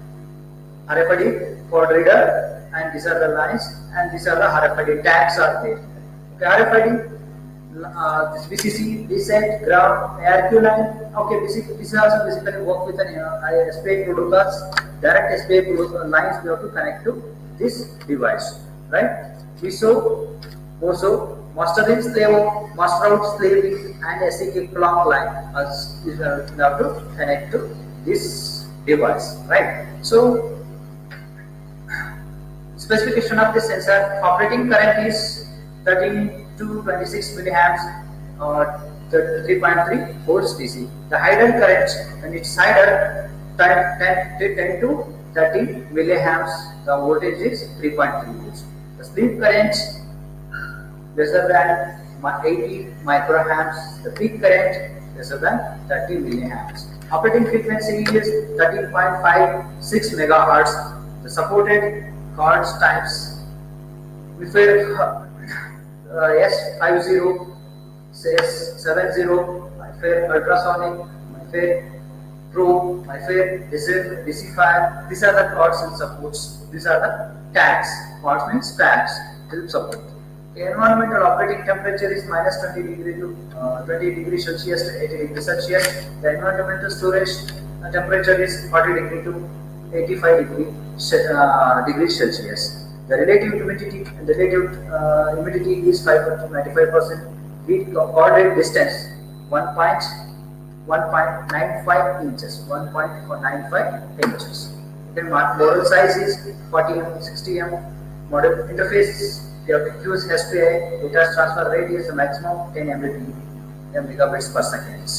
RFID code reader, and these are the lines, and these are the RFID tags are there. Okay, RFID. This VCC, reset, ground, ARQ line. Okay, this also basically work with an SPI protocols, direct SPI lines we have to connect to this device, right? We saw also master in slave, master out slave and SEK clock line as we have to connect to this device, right? So specification of this sensor: operating current is 13 to 26 milliamps or 3.3 volts DC. The idle current, when it's idle, 10 to 30 milliamps. The voltage is 3.3 volts. The sleep current lesser than 80 microamps. The peak current lesser than 30 milliamps. Operating frequency is 13.56 megahertz. The supported cards types S50, S70, MyFair ultrasonic, MyFair Pro, MyFair DC5. These are the cards and supports. These are the tags. Cards means tags. Help support. The environmental operating temperature is minus 20 degree to 20 degrees Celsius to 80 degrees Celsius. The environmental storage temperature is 40 degree to 85 degrees Celsius. The relative humidity is 5 to 95%. Heat coordinate distance 1.95 inches. 1.95 inches. Then model size is 40 mm, 60 mm. Model interface, you have to use SPI. Data transfer rate is the maximum 10 megabits per second.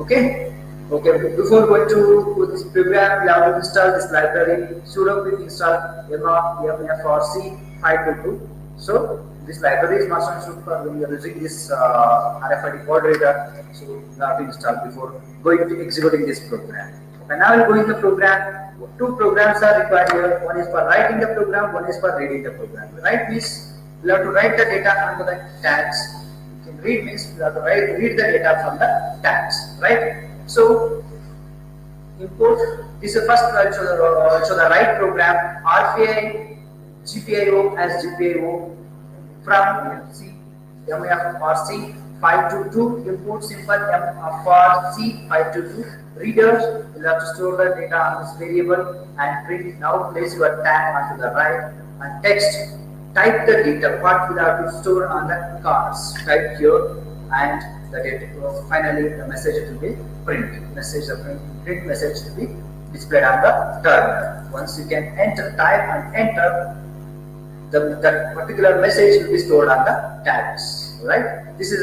Okay. Okay, before going to this program, we have to install this library. Sudo pip install MFRC522. So this library is must installed for when you are using this RFID code reader. So you have to install before going to executing this program. And now we go in the program. Two programs are required here. One is for writing the program. One is for reading the program. Write means we have to write the data onto the tags. read means we have to read the data from the tags, right? So import this is first so the write program RPI GPIO as GPIO from C MFRC 522 import simple MFRC 522 readers will have to store the data on this variable and print. Now place your tag onto the right and text. Type the data what will have to store on the cards. Type here and the data. Finally, the message will be printed. Print message will be displayed on the terminal. Once you can enter, type and enter, that particular message will be stored on the tags. Right? This is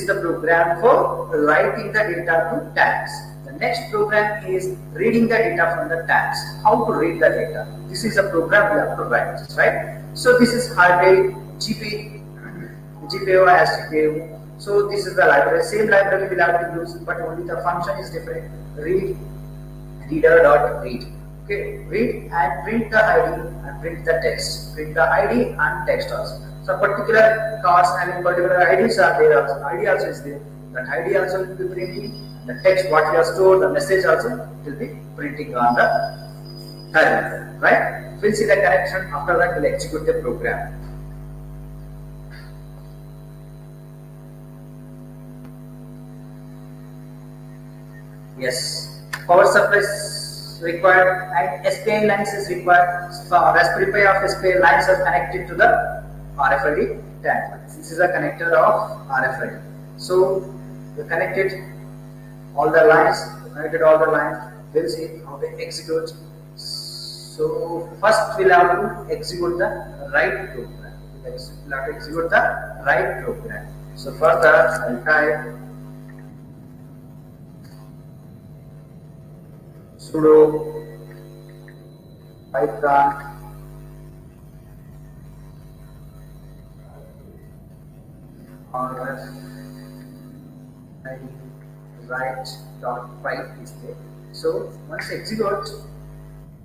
the program for writing the data to tags. The next program is reading the data from the tags. How to read the data? This is a program we have to write, right? So this is hardware GPIO as GPIO. So this is the library. Same library we'll have to use, but only the function is different. Read reader.read. Okay, read and print the ID and print the text. Print the ID and text also. So particular cards and particular IDs are there also. ID also is there. That ID also will be printing. The text what we have stored, the message also will be printing on the terminal. Right? We'll see the connection. After that, we'll execute the program. Yes, power supply is required and SPI lines is required. So Raspberry Pi of SPI lines are connected to the RFID tag. This is a connector of RFID. So we connected all the lines. We'll see how to execute. So first we'll have to execute the write program. We'll have to execute the write program. So first I'll type sudo python write.py is there. So once execute,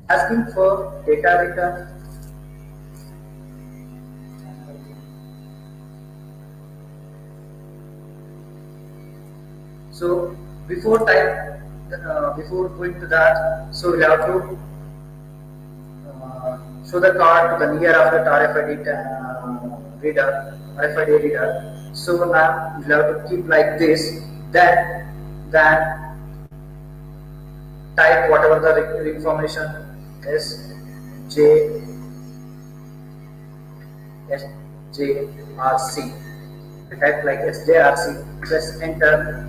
asking for data return. So before going to that, so we'll have to show the card to the near of the RFID reader. So now we'll have to keep like this. Then type whatever the information is SJRC. Type like SJRC. Press enter.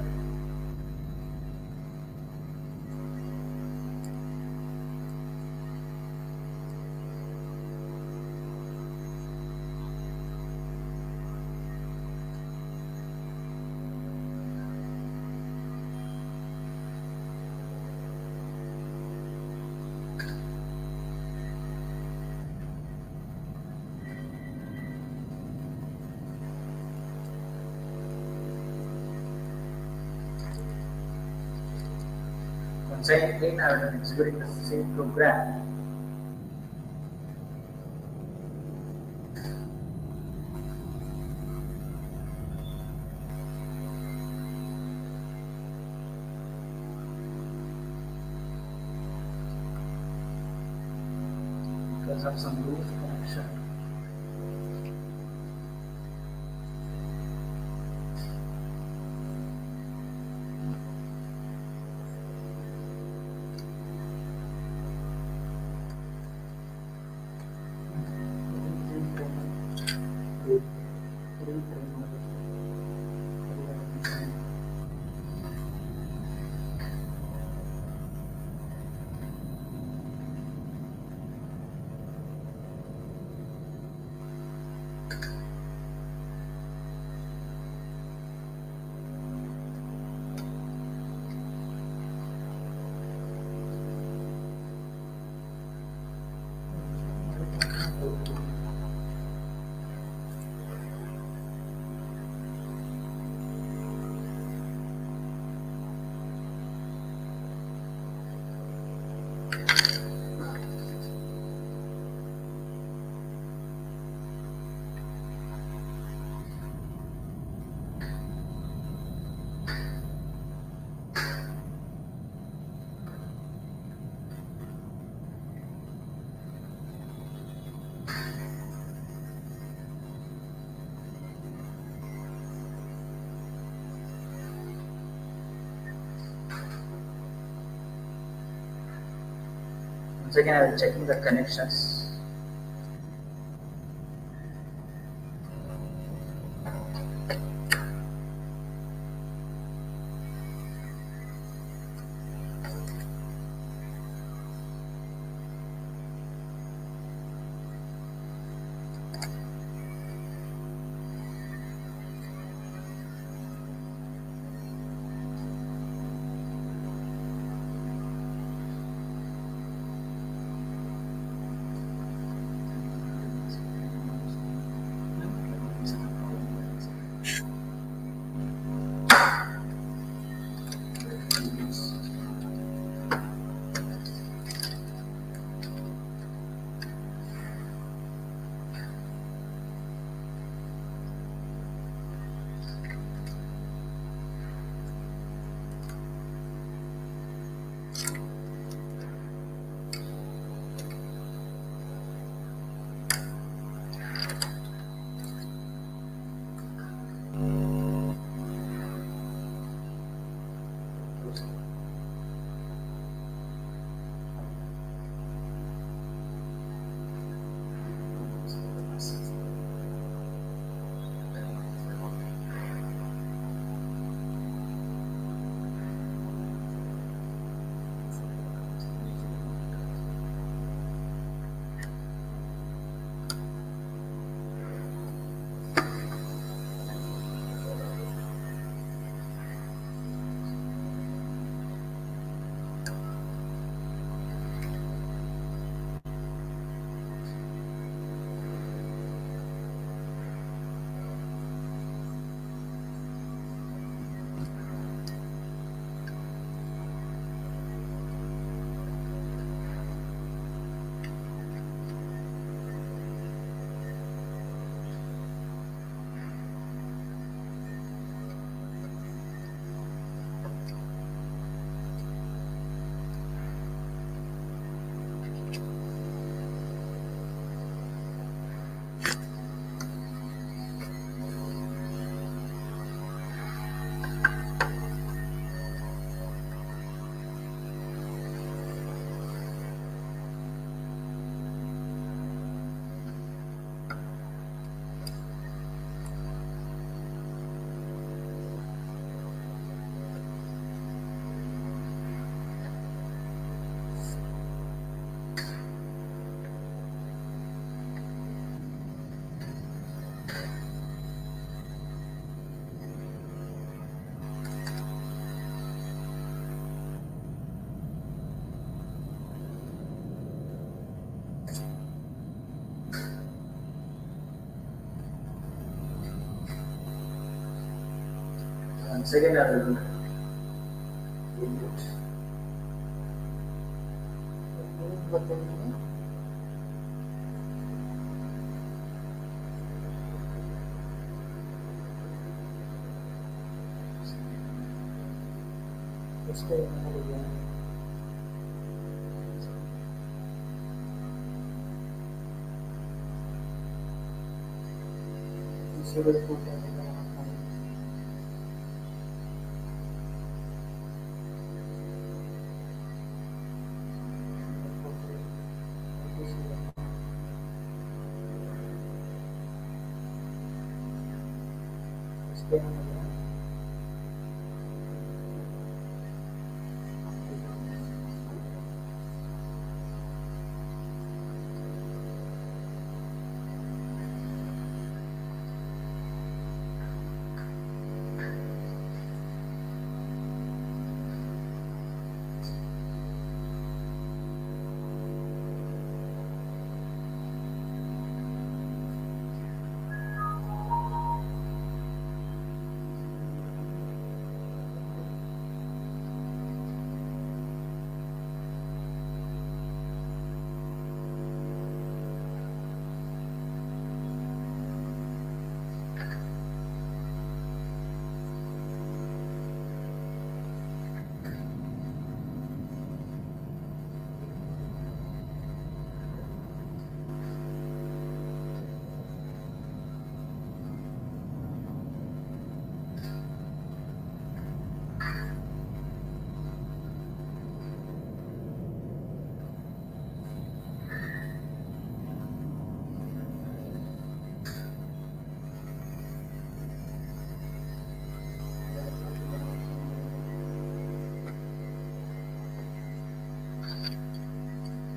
Once again, I will be executing the same program. Because of some loose connection. Once again, I will checking the connections. Once again, I will reboot.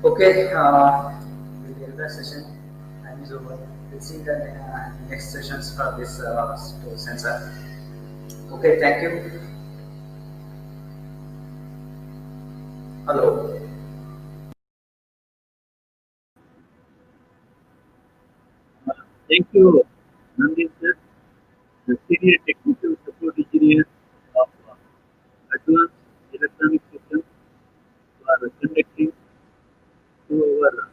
Okay, we'll end the session. Time is over. We'll see the next sessions for this sensor. Okay, thank you. Hello. Thank you, Nandish sir, the senior technical support engineer of Advanced Electronic Systems for conducting to our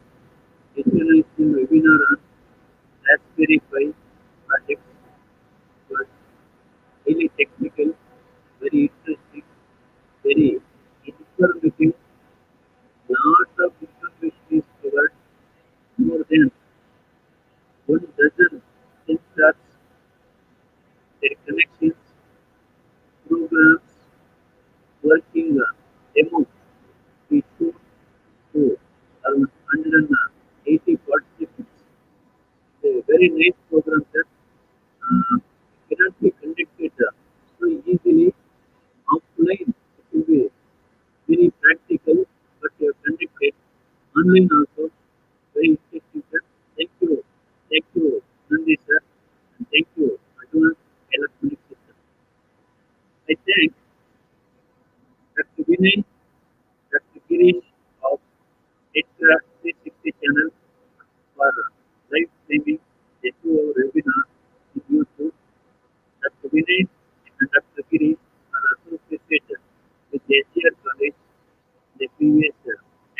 international webinar on Raspberry Pi project. Was highly technical, very interesting, very informative. Lot of information is covered. More than 1 dozen sensors, their connections, programs, working demo. We showed to around 180 participants. A very nice program that cannot be conducted so easily offline. It will be very practical, but you have conducted online also. Very interesting, sir. Thank you, Nandi sir, and thank you, Advanced Electronic System. I thank Dr. Vinay, Dr. Girish of Extra 360 channel for live streaming the 2 hour webinar in YouTube. Dr. Vinay and Dr. Girish are associated with the SGR College. The previous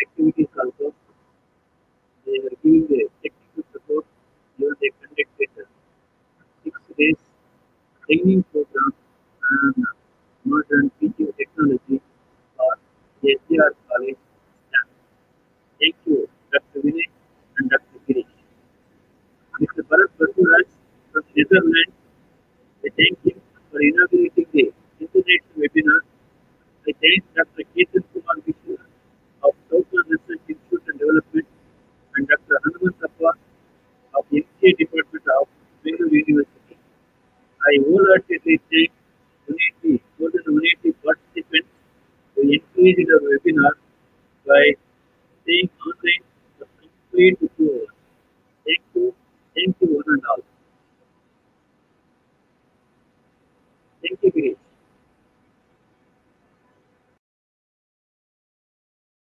activities also, they are giving the technical support. Here they conducted 6 days training program and modern teaching technology for the SGR College staff. Thank you, Dr. Vinay and Dr. Girish. Mr. Bharat Basuraj from Netherlands, I thank him for inaugurating the international webinar. I thank Dr. Ketan Kumar Vishnu of Southern Research Institute and Development and Dr. Hanuman of MCA Department of Bengaluru University. I wholeheartedly thank 180, more than 180 participants who encouraged our webinar by staying online for complete 2 hours. Thank you one and all. Thank you, Girish.